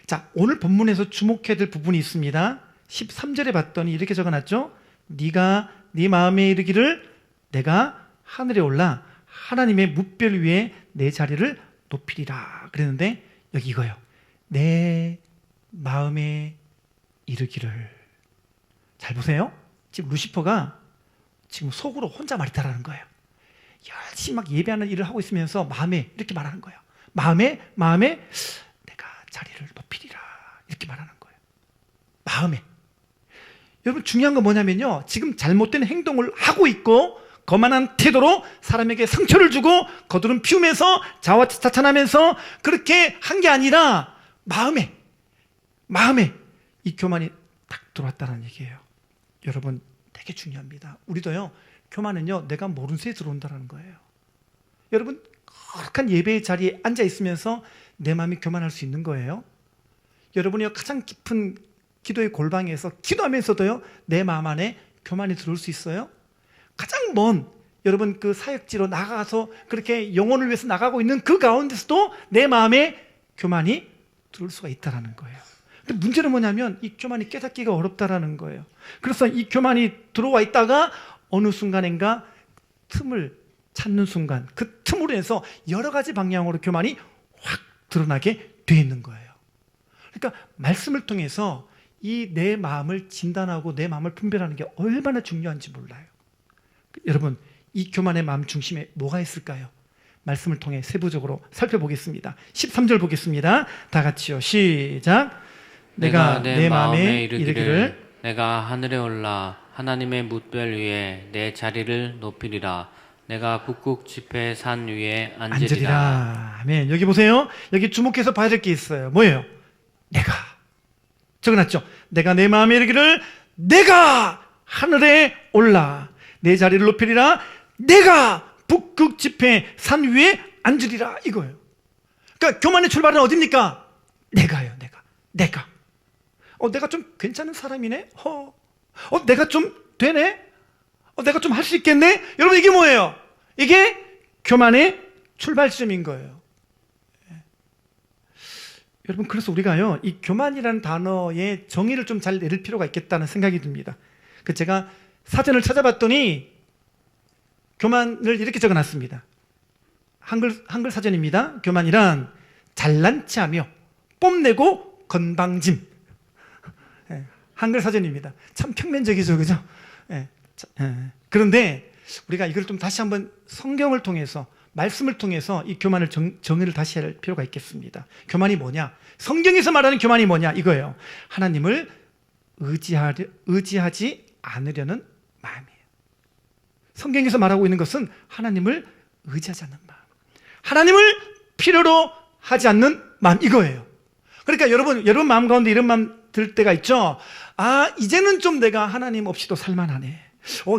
자, 오늘 본문에서 주목해야 될 부분이 있습니다. 13절에 봤더니 이렇게 적어놨죠. 네가 네 마음에 이르기를 내가 하늘에 올라 하나님의 뭇별 위에 내 자리를 높이리라 그랬는데 여기 이거요. 내 마음에 이르기를. 잘 보세요. 지금 루시퍼가 지금 속으로 혼자 말이다라는 거예요. 열심히 막 예배하는 일을 하고 있으면서 마음에 이렇게 말하는 거예요. 마음에 내가 자리를 높이리라 이렇게 말하는 거예요. 마음에. 여러분 중요한 건 뭐냐면요. 지금 잘못된 행동을 하고 있고 거만한 태도로 사람에게 상처를 주고 거두름 피우면서 자화자찬하면서 그렇게 한 게 아니라 마음에 이 교만이 딱 들어왔다는 얘기예요. 여러분 되게 중요합니다. 우리도요 교만은요 내가 모른 새에 들어온다는 거예요. 여러분 거룩한 예배의 자리에 앉아 있으면서 내 마음이 교만할 수 있는 거예요. 여러분이 가장 깊은 기도의 골방에서 기도하면서도요 내 마음 안에 교만이 들어올 수 있어요. 가장 먼 여러분 그 사역지로 나가서 그렇게 영혼을 위해서 나가고 있는 그 가운데서도 내 마음에 교만이 들어올 수가 있다는 거예요. 근데 문제는 뭐냐면 이 교만이 깨닫기가 어렵다라는 거예요. 그래서 이 교만이 들어와 있다가 어느 순간인가 틈을 찾는 순간 그 틈으로 해서 여러 가지 방향으로 교만이 확 드러나게 돼 있는 거예요. 그러니까 말씀을 통해서 이 내 마음을 진단하고 내 마음을 분별하는 게 얼마나 중요한지 몰라요. 여러분 이 교만의 마음 중심에 뭐가 있을까요? 말씀을 통해 세부적으로 살펴보겠습니다. 13절 보겠습니다. 다 같이요. 시작. 내가 내 마음에 이르기를 내가 하늘에 올라 하나님의 뭇별 위에 내 자리를 높이리라. 내가 북극 지폐 산 위에 앉으리라. 아멘. 여기 보세요. 여기 주목해서 봐야 될 게 있어요. 뭐예요? 내가 적어놨죠. 내가 내 마음에 이르기를 내가 하늘에 올라 내 자리를 높이리라. 내가 북극 지폐 산 위에 앉으리라 이거예요. 그러니까 교만의 출발은 어딥니까? 내가요. 내가 내가 좀 괜찮은 사람이네. 내가 좀 되네. 내가 좀 할 수 있겠네. 여러분 이게 뭐예요? 이게 교만의 출발점인 거예요. 여러분 그래서 우리가요 이 교만이라는 단어의 정의를 좀 잘 내릴 필요가 있겠다는 생각이 듭니다. 제가 사전을 찾아봤더니 교만을 이렇게 적어놨습니다. 한글 사전입니다. 교만이란 잘난 체하며 뽐내고 건방짐. 한글 사전입니다. 참 평면적이죠, 그죠? 그런데 우리가 이걸 좀 다시 한번 성경을 통해서 말씀을 통해서 이 교만을 정의를 다시 할 필요가 있겠습니다. 교만이 뭐냐? 성경에서 말하는 교만이 뭐냐? 이거예요. 하나님을 의지하지 않으려는 마음이에요. 성경에서 말하고 있는 것은 하나님을 의지하지 않는 마음, 하나님을 필요로 하지 않는 마음 이거예요. 그러니까 여러분 마음 가운데 이런 마음 들 때가 있죠. 이제는 좀 내가 하나님 없이도 살만하네.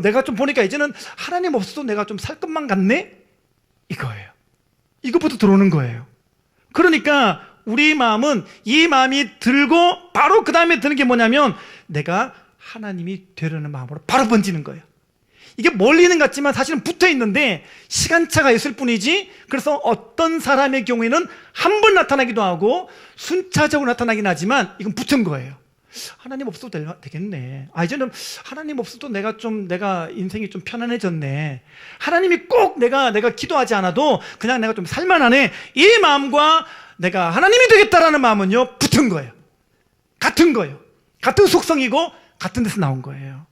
내가 좀 보니까 이제는 하나님 없어도 내가 좀 살 것만 같네. 이거예요. 이것부터 들어오는 거예요. 그러니까 우리 마음은 이 마음이 들고 바로 그 다음에 드는 게 뭐냐면 내가 하나님이 되려는 마음으로 바로 번지는 거예요. 이게 멀리 있는 것 같지만 사실은 붙어 있는데 시간차가 있을 뿐이지. 그래서 어떤 사람의 경우에는 한 번 나타나기도 하고 순차적으로 나타나긴 하지만 이건 붙은 거예요. 하나님 없어도 되겠네. 이제는 하나님 없어도 내가 인생이 좀 편안해졌네. 하나님이 꼭 내가 기도하지 않아도 그냥 내가 좀 살만하네. 이 마음과 내가 하나님이 되겠다라는 마음은요 붙은 거예요. 같은 거예요. 같은 속성이고 같은 데서 나온 거예요.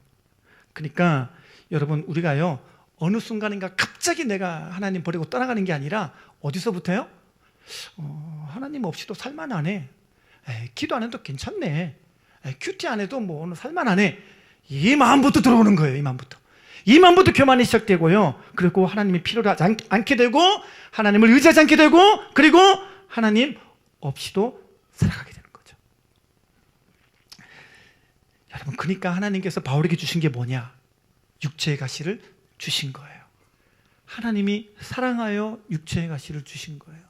그러니까 여러분 우리가요 어느 순간인가 갑자기 내가 하나님 버리고 떠나가는 게 아니라 어디서부터요? 하나님 없이도 살만하네. 기도 안 해도 괜찮네. 큐티 안 해도 뭐 오늘 살만 하네. 이 마음부터 들어오는 거예요. 이 마음부터 교만이 시작되고요. 그리고 하나님이 필요로 하지 않게 되고, 하나님을 의지하지 않게 되고, 그리고 하나님 없이도 살아가게 되는 거죠. 여러분, 그러니까 하나님께서 바울에게 주신 게 뭐냐? 육체의 가시를 주신 거예요. 하나님이 사랑하여 육체의 가시를 주신 거예요.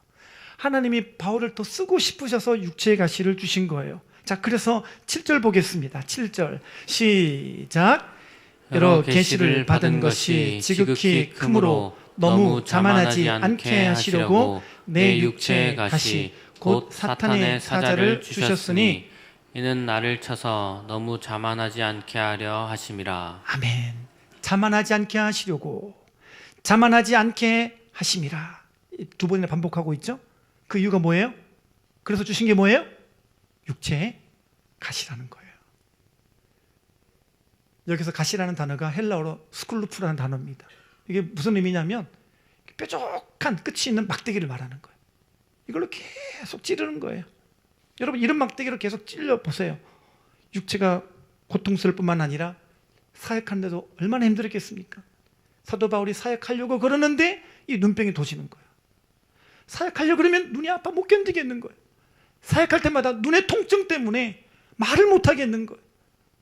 하나님이 바울을 더 쓰고 싶으셔서 육체의 가시를 주신 거예요. 자, 그래서 7절 보겠습니다. 7절 시작. 여러 계시를 받은 것이 지극히 크므로 너무 자만하지 않게 하시려고 내 육체의 가시 곧 사탄의 사자를 주셨으니 이는 나를 쳐서 너무 자만하지 않게 하려 하심이라. 아멘. 자만하지 않게 하시려고, 자만하지 않게 하심이라. 두 번이나 반복하고 있죠. 그 이유가 뭐예요? 그래서 주신 게 뭐예요? 육체의 가시라는 거예요. 여기서 가시라는 단어가 헬라어로 스쿨루프라는 단어입니다. 이게 무슨 의미냐면 뾰족한 끝이 있는 막대기를 말하는 거예요. 이걸로 계속 찌르는 거예요. 여러분, 이런 막대기로 계속 찔러 보세요. 육체가 고통스러울 뿐만 아니라 사역하는데도 얼마나 힘들었겠습니까? 사도 바울이 사역하려고 그러는데 이 눈병이 도지는 거예요. 사역하려고 그러면 눈이 아파 못 견디겠는 거예요. 사역할 때마다 눈의 통증 때문에 말을 못 하겠는 거예요.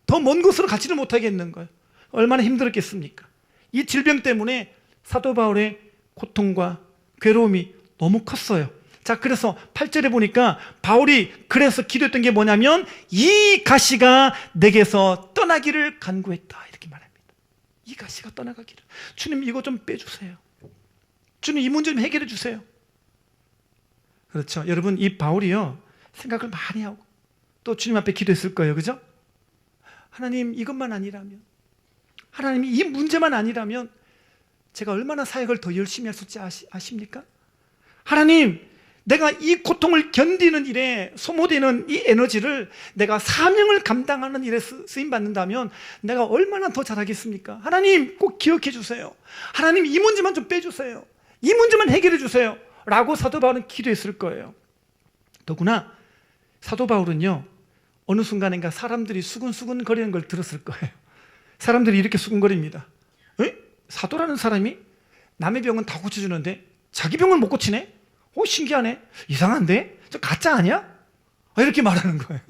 더 먼 곳으로 가지를 못하겠는 거예요. 얼마나 힘들었겠습니까? 이 질병 때문에 사도 바울의 고통과 괴로움이 너무 컸어요. 자, 그래서 8절에 보니까 바울이 그래서 기도했던 게 뭐냐면 이 가시가 내게서 떠나기를 간구했다, 이렇게 말합니다. 이 가시가 떠나가기를. 주님, 이거 좀 빼주세요. 주님, 이 문제 좀 해결해 주세요. 그렇죠. 여러분, 이 바울이요, 생각을 많이 하고 또 주님 앞에 기도했을 거예요. 그죠? 하나님, 이것만 아니라면, 하나님이 이 문제만 아니라면 제가 얼마나 사역을 더 열심히 할 수 있지 아십니까? 하나님, 내가 이 고통을 견디는 일에 소모되는 이 에너지를 내가 사명을 감당하는 일에 쓰임받는다면 내가 얼마나 더 잘하겠습니까? 하나님, 꼭 기억해 주세요. 하나님, 이 문제만 좀 빼주세요. 이 문제만 해결해 주세요. 라고 사도 바울은 기도했을 거예요. 더구나 사도 바울은요, 어느 순간인가 사람들이 수근수근 거리는 걸 들었을 거예요. 사람들이 이렇게 수근거립니다. 에? 사도라는 사람이 남의 병은 다 고쳐주는데 자기 병을 못 고치네? 신기하네. 이상한데? 저 가짜 아니야? 이렇게 말하는 거예요.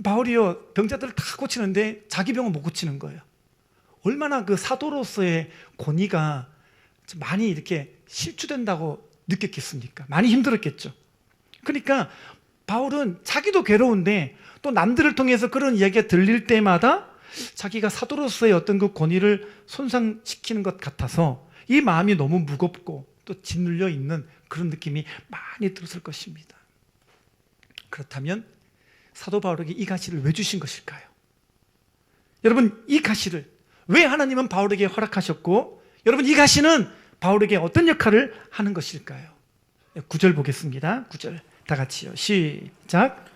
바울이요, 병자들을 다 고치는데 자기 병은 못 고치는 거예요. 얼마나 그 사도로서의 권위가 많이 이렇게 실추된다고 느꼈겠습니까? 많이 힘들었겠죠. 그러니까 바울은 자기도 괴로운데 또 남들을 통해서 그런 이야기가 들릴 때마다 자기가 사도로서의 어떤 그 권위를 손상시키는 것 같아서 이 마음이 너무 무겁고 또 짓눌려 있는 그런 느낌이 많이 들었을 것입니다. 그렇다면 사도 바울에게 이 가시를 왜 주신 것일까요? 여러분, 이 가시를 왜 하나님은 바울에게 허락하셨고, 여러분, 이 가시는 바울에게 어떤 역할을 하는 것일까요? 9절 보겠습니다. 9절 다 같이요. 시작.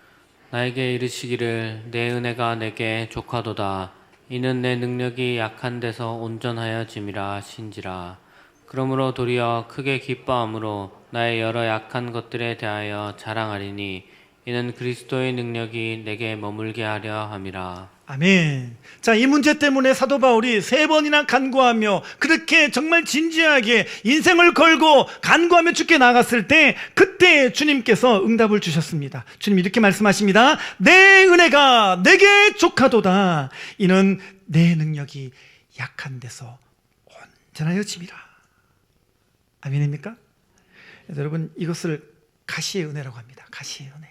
나에게 이르시기를 내 은혜가 내게 족하도다. 이는 내 능력이 약한 데서 온전하여짐이라 신지라. 그러므로 도리어 크게 기뻐함으로 나의 여러 약한 것들에 대하여 자랑하리니 이는 그리스도의 능력이 내게 머물게 하려 함이라. 아멘. 자, 이 문제 때문에 사도 바울이 3번이나 간구하며 그렇게 정말 진지하게 인생을 걸고 간구하며 주께 나갔을 때 그때 주님께서 응답을 주셨습니다. 주님 이렇게 말씀하십니다. 내 은혜가 내게 족하도다. 이는 내 능력이 약한 데서 온전하여짐이라. 아멘입니까? 여러분, 이것을 가시의 은혜라고 합니다. 가시의 은혜.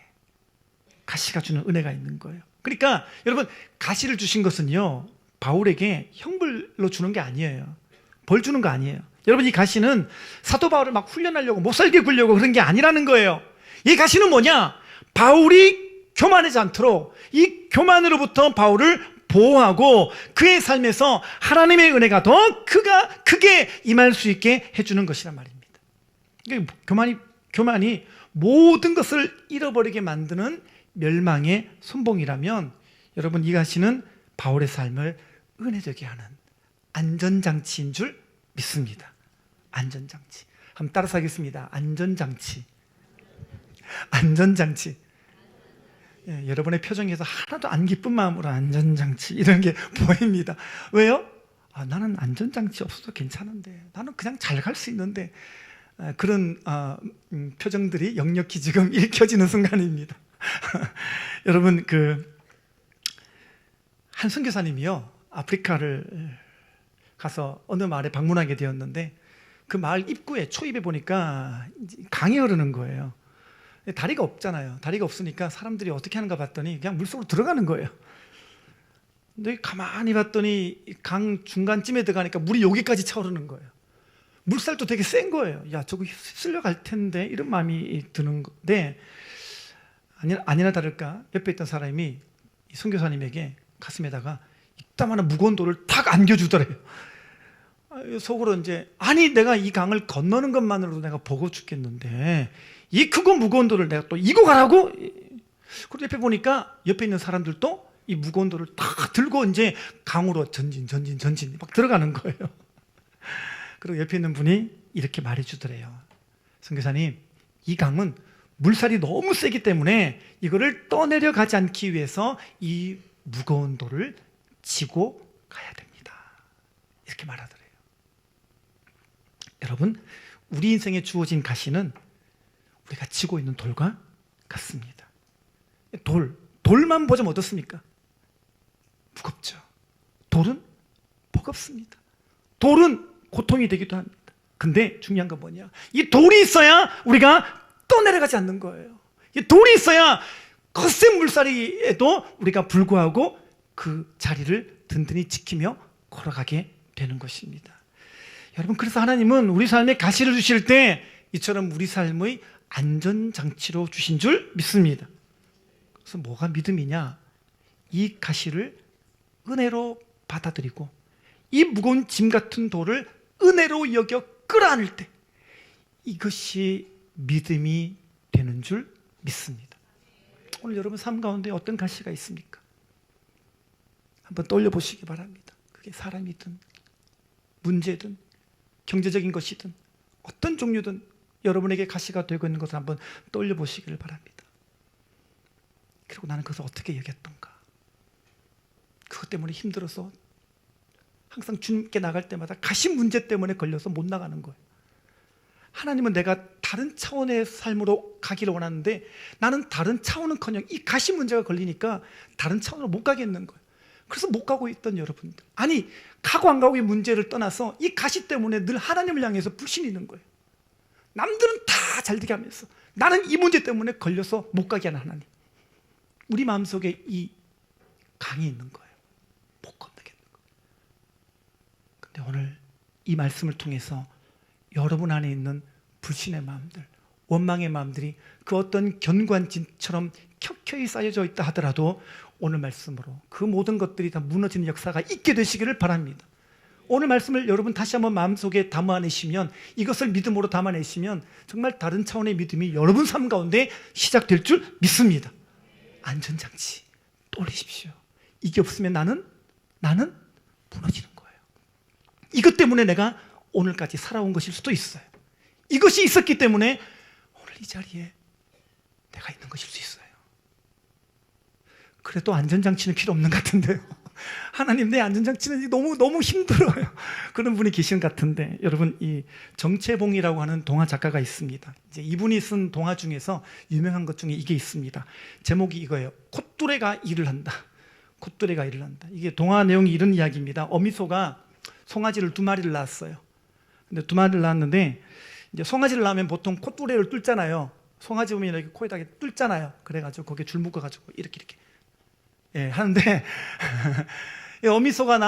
가시가 주는 은혜가 있는 거예요. 그러니까 여러분, 가시를 주신 것은요, 바울에게 형벌로 주는 게 아니에요. 벌 주는 거 아니에요. 여러분, 이 가시는 사도 바울을 막 훈련하려고 못살게 굴려고 그런 게 아니라는 거예요. 이 가시는 뭐냐? 바울이 교만하지 않도록 이 교만으로부터 바울을 보호하고 그의 삶에서 하나님의 은혜가 더 크게 임할 수 있게 해주는 것이란 말입니다. 그러니까 교만이 모든 것을 잃어버리게 만드는 멸망의 선봉이라면, 여러분, 이 가시는 바울의 삶을 은혜되게 하는 안전장치인 줄 믿습니다. 안전장치. 한번 따라서 하겠습니다. 안전장치. 안전장치. 여러분의 표정에서 하나도 안 기쁜 마음으로 안전장치 이런 게 보입니다. 왜요? 나는 안전장치 없어도 괜찮은데, 나는 그냥 잘 갈 수 있는데, 그런 표정들이 역력히 지금 읽혀지는 순간입니다. 여러분, 한 선교사님이요, 아프리카를 가서 어느 마을에 방문하게 되었는데, 그 마을 입구에 초입에 보니까 강이 흐르는 거예요. 다리가 없잖아요. 다리가 없으니까 사람들이 어떻게 하는가 봤더니 그냥 물속으로 들어가는 거예요. 근데 가만히 봤더니 강 중간쯤에 들어가니까 물이 여기까지 차오르는 거예요. 물살도 되게 센 거예요. 야, 저거 휩쓸려 갈 텐데, 이런 마음이 드는 건데, 아니나 다를까 옆에 있던 사람이 이 선교사님에게 가슴에다가 이따만한 무거운 돌을 탁 안겨주더래요. 속으로 이제, 아니 내가 이 강을 건너는 것만으로도 내가 버거워 죽겠는데 이 크고 무거운 돌을 내가 또 이고 가라고? 그리고 옆에 보니까 옆에 있는 사람들도 이 무거운 돌을 다 들고 이제 강으로 전진 막 들어가는 거예요. 그리고 옆에 있는 분이 이렇게 말해주더래요. 선교사님, 이 강은 물살이 너무 세기 때문에 이거를 떠내려 가지 않기 위해서 이 무거운 돌을 지고 가야 됩니다. 이렇게 말하더래요. 여러분, 우리 인생에 주어진 가시는 우리가 지고 있는 돌과 같습니다. 돌만 보자면 어떻습니까? 무겁죠. 돌은 버겁습니다. 돌은 고통이 되기도 합니다. 근데 중요한 건 뭐냐? 이 돌이 있어야 우리가 떠내려가지 않는 거예요. 이 돌이 있어야 거센 물살이에도 우리가 불구하고 그 자리를 든든히 지키며 걸어가게 되는 것입니다. 여러분, 그래서 하나님은 우리 삶에 가시를 주실 때 이처럼 우리 삶의 안전장치로 주신 줄 믿습니다. 그래서 뭐가 믿음이냐? 이 가시를 은혜로 받아들이고 이 무거운 짐 같은 돌을 은혜로 여겨 끌어안을 때, 이것이 믿음이 되는 줄 믿습니다. 오늘 여러분 삶 가운데 어떤 가시가 있습니까? 한번 떠올려 보시기 바랍니다. 그게 사람이든 문제든 경제적인 것이든 어떤 종류든 여러분에게 가시가 되고 있는 것을 한번 떠올려 보시기를 바랍니다. 그리고 나는 그것을 어떻게 여겼던가? 그것 때문에 힘들어서 항상 주님께 나갈 때마다 가시 문제 때문에 걸려서 못 나가는 거예요. 하나님은 내가 다른 차원의 삶으로 가기를 원하는데 나는 다른 차원은커녕 이 가시 문제가 걸리니까 다른 차원으로 못 가겠는 거예요. 그래서 못 가고 있던 여러분들, 아니 가고 안 가고의 문제를 떠나서 이 가시 때문에 늘 하나님을 향해서 불신이 있는 거예요. 남들은 다 잘 되게 하면서 나는 이 문제 때문에 걸려서 못 가게 하는 하나님. 우리 마음속에 이 강이 있는 거예요. 못 건너겠는 거예요. 근데 오늘 이 말씀을 통해서 여러분 안에 있는 불신의 마음들, 원망의 마음들이 그 어떤 견관진처럼 켜켜이 쌓여져 있다 하더라도 오늘 말씀으로 그 모든 것들이 다 무너지는 역사가 있게 되시기를 바랍니다. 오늘 말씀을 여러분 다시 한번 마음속에 담아내시면, 이것을 믿음으로 담아내시면 정말 다른 차원의 믿음이 여러분 삶 가운데 시작될 줄 믿습니다. 안전장치 떠올리십시오. 이게 없으면 나는 무너지는 거예요. 이것 때문에 내가 오늘까지 살아온 것일 수도 있어요. 이것이 있었기 때문에 오늘 이 자리에 내가 있는 것일 수 있어요. 그래도 안전장치는 필요 없는 것 같은데요. 하나님, 내 안전장치는 너무 힘들어요. 그런 분이 계신 것 같은데, 여러분, 이 정채봉이라고 하는 동화 작가가 있습니다. 이제 이분이 쓴 동화 중에서 유명한 것 중에 이게 있습니다. 제목이 이거예요. 콧뚜레가 일을 한다. 콧뚜레가 일을 한다. 이게 동화 내용이 이런 이야기입니다. 어미소가 송아지를 2마리를 낳았어요. 근데 2마리를 낳았는데 이제 송아지를 낳으면 보통 콧뚜레를 뚫잖아요. 송아지 보면 이렇게 코에다가 뚫잖아요. 그래가지고 거기에 줄 묶어가지고 이렇게 하는데 어미소가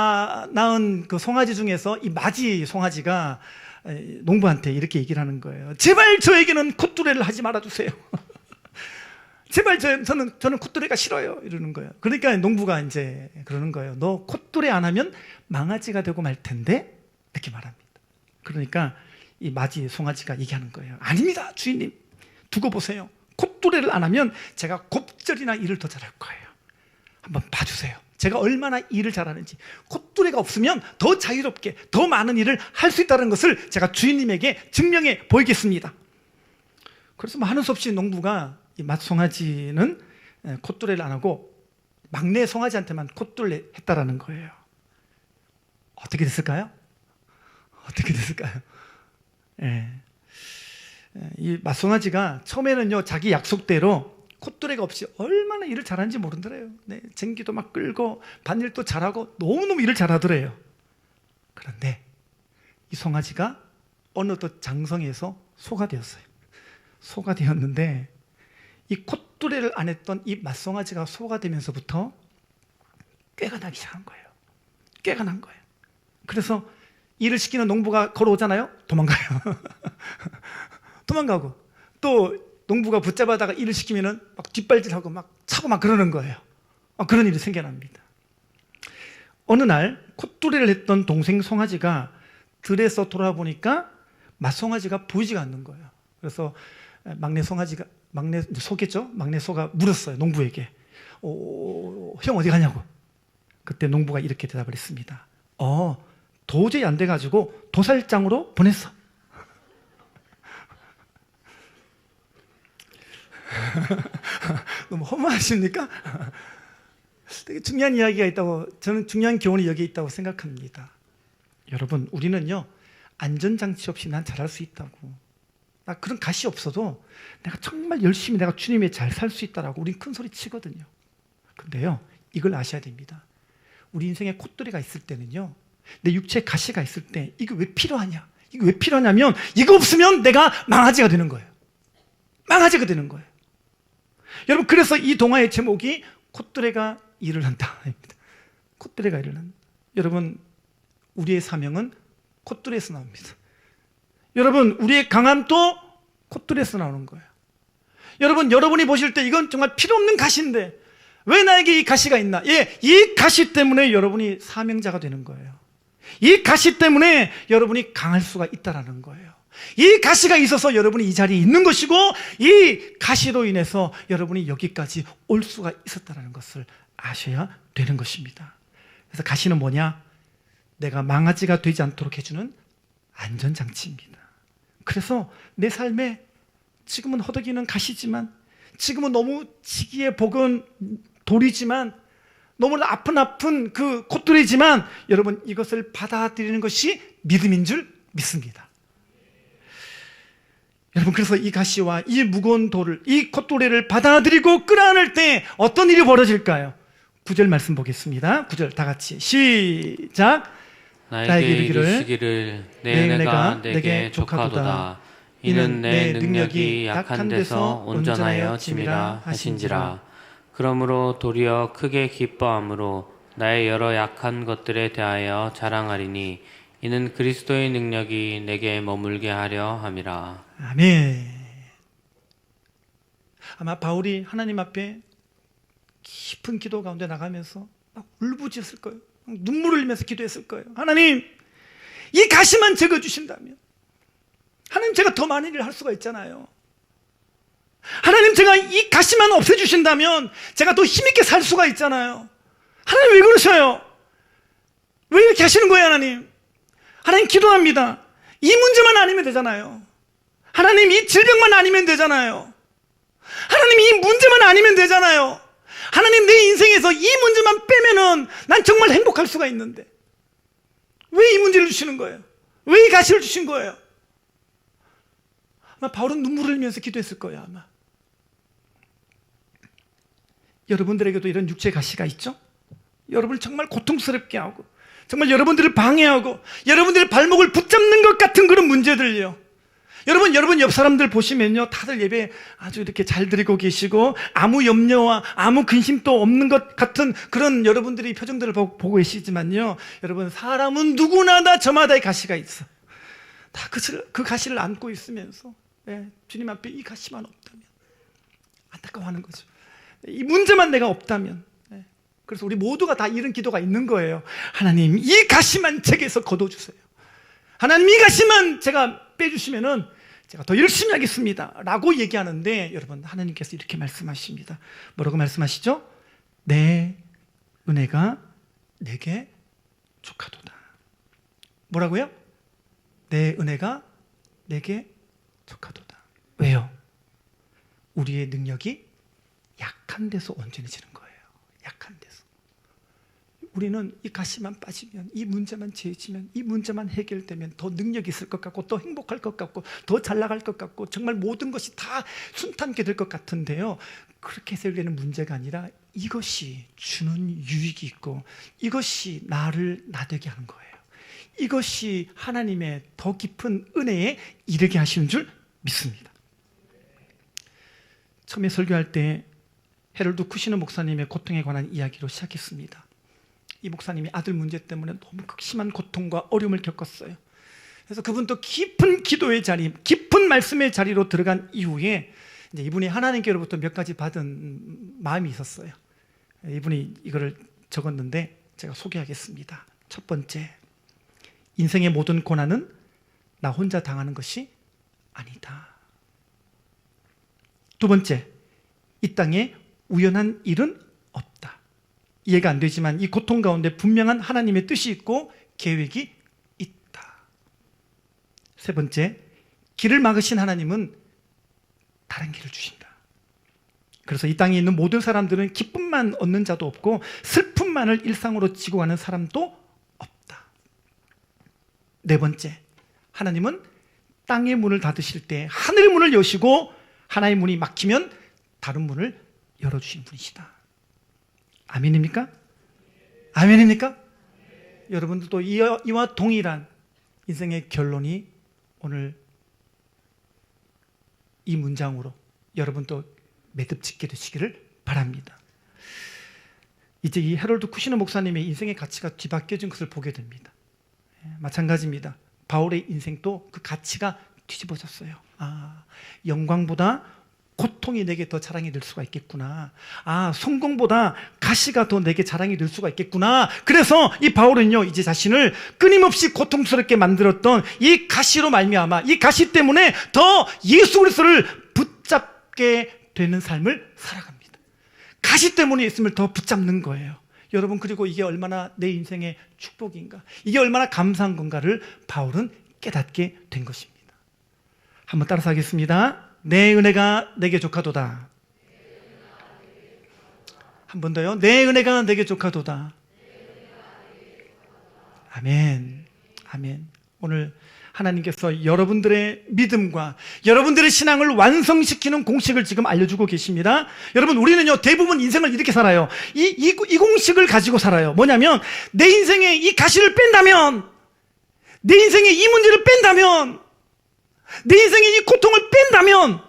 낳은 그 송아지 중에서 이 마지 송아지가 농부한테 이렇게 얘기를 하는 거예요. 제발 저에게는 콧뚜레를 하지 말아주세요. 제발 저는 콧뚜레가 싫어요. 이러는 거예요. 그러니까 농부가 이제 그러는 거예요. 너 콧뚜레 안 하면 망아지가 되고 말 텐데, 이렇게 말합니다. 그러니까 이 마지 송아지가 얘기하는 거예요. 아닙니다, 주인님. 두고 보세요. 콧뚜레를 안 하면 제가 곱절이나 일을 더 잘할 거예요. 한번 봐주세요. 제가 얼마나 일을 잘하는지. 콧뚜레가 없으면 더 자유롭게 더 많은 일을 할 수 있다는 것을 제가 주인님에게 증명해 보이겠습니다. 그래서 하는 수 없이 농부가 이 맛송아지는 콧뚜레를 안 하고 막내 송아지한테만 콧뚜레 했다라는 거예요. 어떻게 됐을까요? 어떻게 됐을까요? 예. 이 맏송아지가 처음에는요 자기 약속대로 콧뚜레가 없이 얼마나 일을 잘하는지 모르더래요. 네, 쟁기도 막 끌고 밭일도 잘하고 너무너무 일을 잘하더래요. 그런데 이 송아지가 어느덧 장성해서 소가 되었어요. 소가 되었는데 이 콧뚜레를 안 했던 이 맏송아지가 소가 되면서부터 꾀가 나기 시작한 거예요. 꾀가 난 거예요. 그래서 일을 시키는 농부가 걸어오잖아요. 도망가요. 도망가고 또 농부가 붙잡아다가 일을 시키면은 막 뒷발질하고 막 차고 막 그러는 거예요. 그런 일이 생겨납니다. 어느 날 콧뚜레를 했던 동생 송아지가 들에서 돌아보니까 맏송아지가 보이지가 않는 거예요. 그래서 막내 송아지가 막내 소겠죠? 막내 소가 물었어요. 농부에게. 형 어디 가냐고. 그때 농부가 이렇게 대답을 했습니다. 도저히 안 돼가지고 도살장으로 보냈어. 너무 허무하십니까? 되게 중요한 이야기가 있다고, 저는 중요한 교훈이 여기에 있다고 생각합니다. 여러분, 우리는요 안전장치 없이 난 잘할 수 있다고, 나 그런 가시 없어도 내가 정말 열심히 내가 주님의 잘 살 수 있다라고 우린 큰 소리 치거든요. 근데요 이걸 아셔야 됩니다. 우리 인생에 콧뚜레가 있을 때는요, 내 육체에 가시가 있을 때 이게 왜 필요하냐, 이게 왜 필요하냐면 이거 없으면 내가 망아지가 되는 거예요. 망아지가 되는 거예요. 여러분, 그래서 이 동화의 제목이 콧뚜레가 일을 한다입니다. 콧뚜레가 일을 한다. 여러분, 우리의 사명은 콧뚜레에서 나옵니다. 여러분, 우리의 강함도 콧뚜레에서 나오는 거예요. 여러분, 여러분이 보실 때 이건 정말 필요 없는 가시인데 왜 나에게 이 가시가 있나? 예, 이 가시 때문에 여러분이 사명자가 되는 거예요. 이 가시 때문에 여러분이 강할 수가 있다라는 거예요. 이 가시가 있어서 여러분이 이 자리에 있는 것이고, 이 가시로 인해서 여러분이 여기까지 올 수가 있었다는 것을 아셔야 되는 것입니다. 그래서 가시는 뭐냐? 내가 망아지가 되지 않도록 해주는 안전장치입니다. 그래서 내 삶에 지금은 허덕이는 가시지만, 지금은 너무 지기에 볶은 돌이지만, 너무나 아픈 그 콧뚜레지만 여러분, 이것을 받아들이는 것이 믿음인 줄 믿습니다. 여러분, 그래서 이 가시와 이 무거운 돌을, 이 콧뚜레를 받아들이고 끌어안을 때 어떤 일이 벌어질까요? 9절 말씀 보겠습니다. 9절 다 같이 시작. 나에게 이르시기를 내 은혜가 내게 족하도다. 이는 내 능력이 약한 데서 온전하여 짐이라 하신지라. 그러므로 도리어 크게 기뻐함으로 나의 여러 약한 것들에 대하여 자랑하리니 이는 그리스도의 능력이 내게 머물게 하려 함이라. 아멘. 아마 바울이 하나님 앞에 깊은 기도 가운데 나가면서 막 울부짖었을 거예요. 막 눈물을 흘리면서 기도했을 거예요. 하나님, 이 가시만 적어주신다면, 하나님, 제가 더 많은 일을 할 수가 있잖아요. 하나님, 제가 이 가시만 없애주신다면 제가 더 힘있게 살 수가 있잖아요. 하나님, 왜 그러셔요? 왜 이렇게 하시는 거예요? 하나님, 하나님, 기도합니다. 이 문제만 아니면 되잖아요. 하나님, 이 질병만 아니면 되잖아요. 하나님, 이 문제만 아니면 되잖아요. 하나님, 내 인생에서 이 문제만 빼면은 난 정말 행복할 수가 있는데 왜 이 문제를 주시는 거예요? 왜 이 가시를 주신 거예요? 아마 바울은 눈물을 흘리면서 기도했을 거예요. 아마 여러분들에게도 이런 육체 가시가 있죠? 여러분을 정말 고통스럽게 하고, 정말 여러분들을 방해하고, 여러분들의 발목을 붙잡는 것 같은 그런 문제들요. 여러분 옆 사람들 보시면요, 다들 예배 아주 이렇게 잘 드리고 계시고 아무 염려와 아무 근심도 없는 것 같은 그런 여러분들이 표정들을 보고 계시지만요, 여러분, 사람은 누구나 다 저마다의 가시가 있어. 다 그 가시를 안고 있으면서 주님 앞에 이 가시만 없다면 안타까워하는 거죠. 이 문제만 내가 없다면. 그래서 우리 모두가 다 이런 기도가 있는 거예요. 하나님, 이 가시만 제게서 걷어주세요. 하나님, 이 가시만 제가 빼주시면은 제가 더 열심히 하겠습니다 라고 얘기하는데, 여러분, 하나님께서 이렇게 말씀하십니다. 뭐라고 말씀하시죠? 내 은혜가 내게 족하도다. 뭐라고요? 내 은혜가 내게 족하도다. 왜요? 우리의 능력이 약한 데서 온전해지는 거예요. 약한 데서. 우리는 이 가시만 빠지면, 이 문제만 지어지면, 이 문제만 해결되면 더 능력이 있을 것 같고, 더 행복할 것 같고, 더 잘 나갈 것 같고, 정말 모든 것이 다 순탄하게 될 것 같은데요, 그렇게 해결되는 문제가 아니라 이것이 주는 유익이 있고, 이것이 나를 나되게 하는 거예요. 이것이 하나님의 더 깊은 은혜에 이르게 하시는 줄 믿습니다. 처음에 설교할 때 헤럴드 쿠시너 목사님의 고통에 관한 이야기로 시작했습니다. 이 목사님이 아들 문제 때문에 너무 극심한 고통과 어려움을 겪었어요. 그래서 그분도 깊은 기도의 자리, 깊은 말씀의 자리로 들어간 이후에 이제 이분이 하나님께로부터 몇 가지 받은 마음이 있었어요. 이분이 이거를 적었는데 제가 소개하겠습니다. 첫 번째, 인생의 모든 고난은 나 혼자 당하는 것이 아니다. 두 번째, 이 땅에 우연한 일은 없다. 이해가 안 되지만 이 고통 가운데 분명한 하나님의 뜻이 있고 계획이 있다. 세 번째, 길을 막으신 하나님은 다른 길을 주신다. 그래서 이 땅에 있는 모든 사람들은 기쁨만 얻는 자도 없고 슬픔만을 일상으로 지고 가는 사람도 없다. 네 번째, 하나님은 땅의 문을 닫으실 때 하늘의 문을 여시고 하나의 문이 막히면 다른 문을 열어주신 분이시다. 아멘입니까? 아멘입니까? 여러분들도 이와 동일한 인생의 결론이 오늘 이 문장으로 여러분도 매듭짓게 되시기를 바랍니다. 이제 이 헤럴드 쿠시너 목사님의 인생의 가치가 뒤바뀌어진 것을 보게 됩니다. 마찬가지입니다. 바울의 인생도 그 가치가 뒤집어졌어요. 영광보다 고통이 내게 더 자랑이 될 수가 있겠구나. 성공보다 가시가 더 내게 자랑이 될 수가 있겠구나. 그래서 이 바울은요, 이제 자신을 끊임없이 고통스럽게 만들었던 이 가시로 말미암아, 이 가시 때문에 더 예수 그리스도를 붙잡게 되는 삶을 살아갑니다. 가시 때문에 예수님을 더 붙잡는 거예요. 여러분, 그리고 이게 얼마나 내 인생의 축복인가, 이게 얼마나 감사한 건가를 바울은 깨닫게 된 것입니다. 한번 따라서 하겠습니다. 내 은혜가 내게 족하도다. 한 번 더요. 내 은혜가 내게 족하도다. 아멘. 아멘. 오늘 하나님께서 여러분들의 믿음과 여러분들의 신앙을 완성시키는 공식을 지금 알려주고 계십니다. 여러분, 우리는요, 대부분 인생을 이렇게 살아요. 이 공식을 가지고 살아요. 뭐냐면, 내 인생에 이 가시를 뺀다면, 내 인생에 이 문제를 뺀다면, 내 인생에 이 고통을 뺀다면,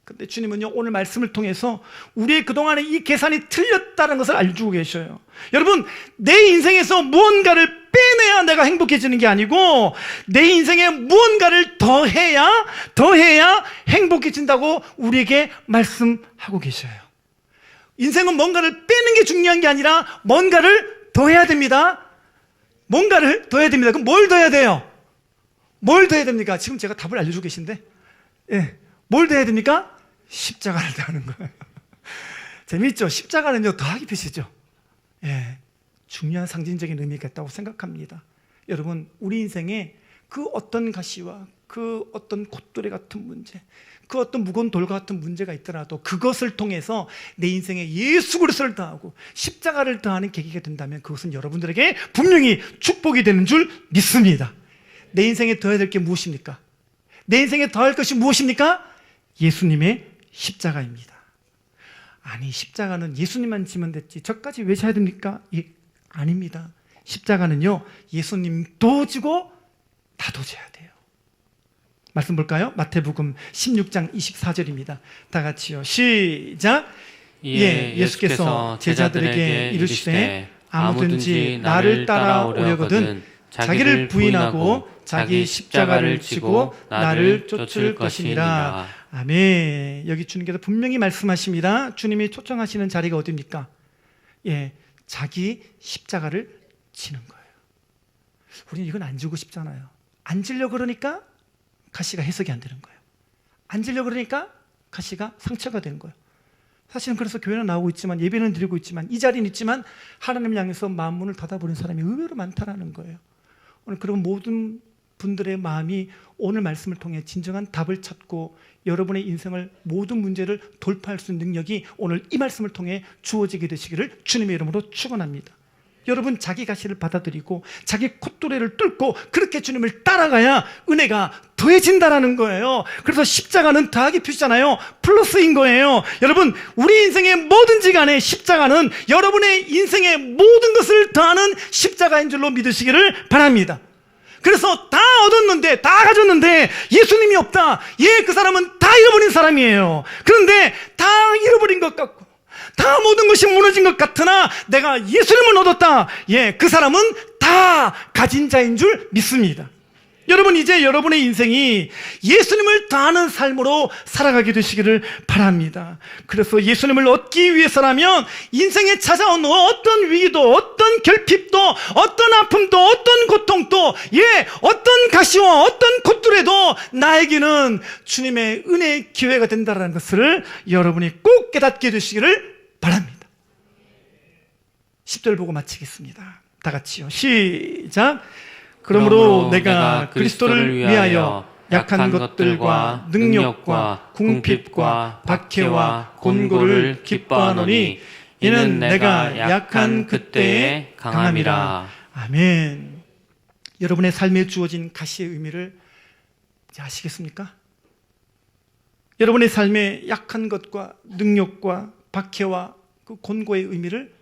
근데 주님은요, 오늘 말씀을 통해서 우리의 그동안의 이 계산이 틀렸다는 것을 알려주고 계셔요. 여러분, 내 인생에서 무언가를 빼내야 내가 행복해지는 게 아니고 내 인생에 무언가를 더해야 행복해진다고 우리에게 말씀하고 계셔요. 인생은 뭔가를 빼는 게 중요한 게 아니라 뭔가를 더해야 됩니다. 뭔가를 더해야 됩니다. 그럼 뭘 더해야 돼요? 뭘 더해야 됩니까? 지금 제가 답을 알려주고 계신데, 뭘 더해야 됩니까? 십자가를 더하는 거예요. 재미있죠? 십자가는요, 더하기 표시죠. 중요한 상징적인 의미가 있다고 생각합니다. 여러분, 우리 인생에 그 어떤 가시와 그 어떤 콧돌에 같은 문제, 그 어떤 무거운 돌과 같은 문제가 있더라도 그것을 통해서 내 인생에 예수 그리스도를 더하고 십자가를 더하는 계기가 된다면 그것은 여러분들에게 분명히 축복이 되는 줄 믿습니다. 내 인생에 더해야 될 게 무엇입니까? 내 인생에 더할 것이 무엇입니까? 예수님의 십자가입니다. 아니, 십자가는 예수님만 지면 됐지 저까지 왜 져야 됩니까? 아닙니다. 십자가는요, 예수님도 지고 나도 져야 돼요. 말씀 볼까요? 마태복음 16장 24절입니다. 다 같이요. 시작. 예수께서 제자들에게 이르시되 아무든지 나를 따라오려거든 자기를 부인하고 자기 십자가를 지고 나를 쫓을 것이니라. 아멘. 여기 주님께서 분명히 말씀하십니다. 주님이 초청하시는 자리가 어디입니까? 자기 십자가를 지는 거예요. 우리는 이건 안 지고 싶잖아요. 안 지려고 그러니까 가시가 해석이 안 되는 거예요. 안 지려고 그러니까 가시가 상처가 되는 거예요. 사실은 그래서 교회는 나오고 있지만, 예배는 드리고 있지만, 이 자리는 있지만 하나님을 향해서 마음 문을 닫아버린 사람이 의외로 많다라는 거예요. 오늘 그런 모든 분들의 마음이 오늘 말씀을 통해 진정한 답을 찾고 여러분의 인생을 모든 문제를 돌파할 수 있는 능력이 오늘 이 말씀을 통해 주어지게 되시기를 주님의 이름으로 축원합니다. 여러분 자기 가시를 받아들이고 자기 콧뚜레를 뚫고 그렇게 주님을 따라가야 은혜가 더해진다라는 거예요. 그래서 십자가는 더하기 표시잖아요. 플러스인 거예요. 여러분 우리 인생의 뭐든지 간에 십자가는 여러분의 인생의 모든 것을 더하는 십자가인 줄로 믿으시기를 바랍니다. 그래서 다 얻었는데 다 가졌는데 예수님이 없다. 그 사람은 다 잃어버린 사람이에요. 그런데 다 잃어버린 것 같고 다 모든 것이 무너진 것 같으나 내가 예수님을 얻었다. 그 사람은 다 가진 자인 줄 믿습니다. 여러분 이제 여러분의 인생이 예수님을 다하는 삶으로 살아가게 되시기를 바랍니다. 그래서 예수님을 얻기 위해서라면 인생에 찾아온 어떤 위기도 어떤 결핍도 어떤 아픔도 어떤 고통도 어떤 가시와 어떤 콧줄에도 나에게는 주님의 은혜의 기회가 된다는 것을 여러분이 꼭 깨닫게 되시기를 바랍니다. 10절 보고 마치겠습니다. 다 같이요. 시작. 그러므로 내가 그리스도를 위하여 약한 것들과 능력과 궁핍과 박해와 곤고를 기뻐하노니 이는 내가 약한 그때에 강함이라. 아멘. 여러분의 삶에 주어진 가시의 의미를 이제 아시겠습니까? 여러분의 삶에 약한 것과 능력과 박해와 그 곤고의 의미를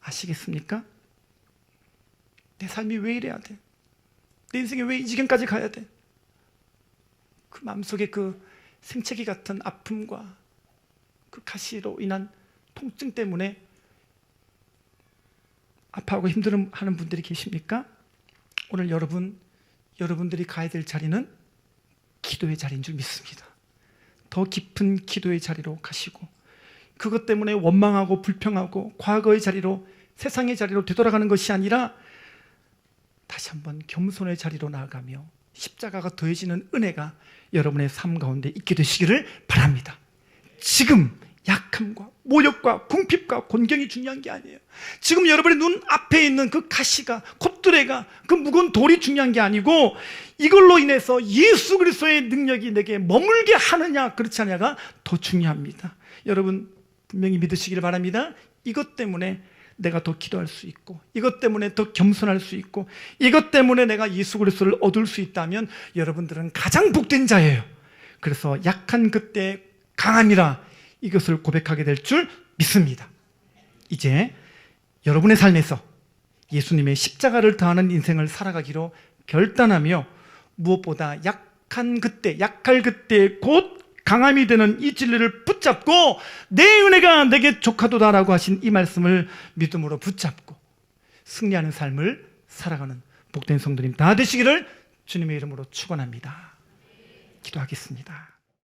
아시겠습니까? 내 삶이 왜 이래야 돼? 내 인생에 왜 이 지경까지 가야 돼? 그 마음속에 그 생채기 같은 아픔과 그 가시로 인한 통증 때문에 아파하고 힘들어하는 분들이 계십니까? 오늘 여러분들이 가야 될 자리는 기도의 자리인 줄 믿습니다. 더 깊은 기도의 자리로 가시고 그것 때문에 원망하고 불평하고 과거의 자리로 세상의 자리로 되돌아가는 것이 아니라 다시 한번 겸손의 자리로 나아가며 십자가가 더해지는 은혜가 여러분의 삶 가운데 있게 되시기를 바랍니다. 지금 약함과 모욕과 궁핍과 곤경이 중요한 게 아니에요. 지금 여러분의 눈 앞에 있는 그 가시가 콧뚜레가 그 무거운 돌이 중요한 게 아니고 이걸로 인해서 예수 그리스도의 능력이 내게 머물게 하느냐 그렇지 않냐가 더 중요합니다. 여러분 분명히 믿으시기를 바랍니다. 이것 때문에 내가 더 기도할 수 있고 이것 때문에 더 겸손할 수 있고 이것 때문에 내가 예수 그리스도를 얻을 수 있다면 여러분들은 가장 복된 자예요. 그래서 약한 그때 강함이라 이것을 고백하게 될 줄 믿습니다. 이제 여러분의 삶에서 예수님의 십자가를 더하는 인생을 살아가기로 결단하며 무엇보다 약할 그때 곧 강함이 되는 이 진리를 붙잡고 내 은혜가 내게 족하도다라고 하신 이 말씀을 믿음으로 붙잡고 승리하는 삶을 살아가는 복된 성도님 다 되시기를 주님의 이름으로 축원합니다. 기도하겠습니다.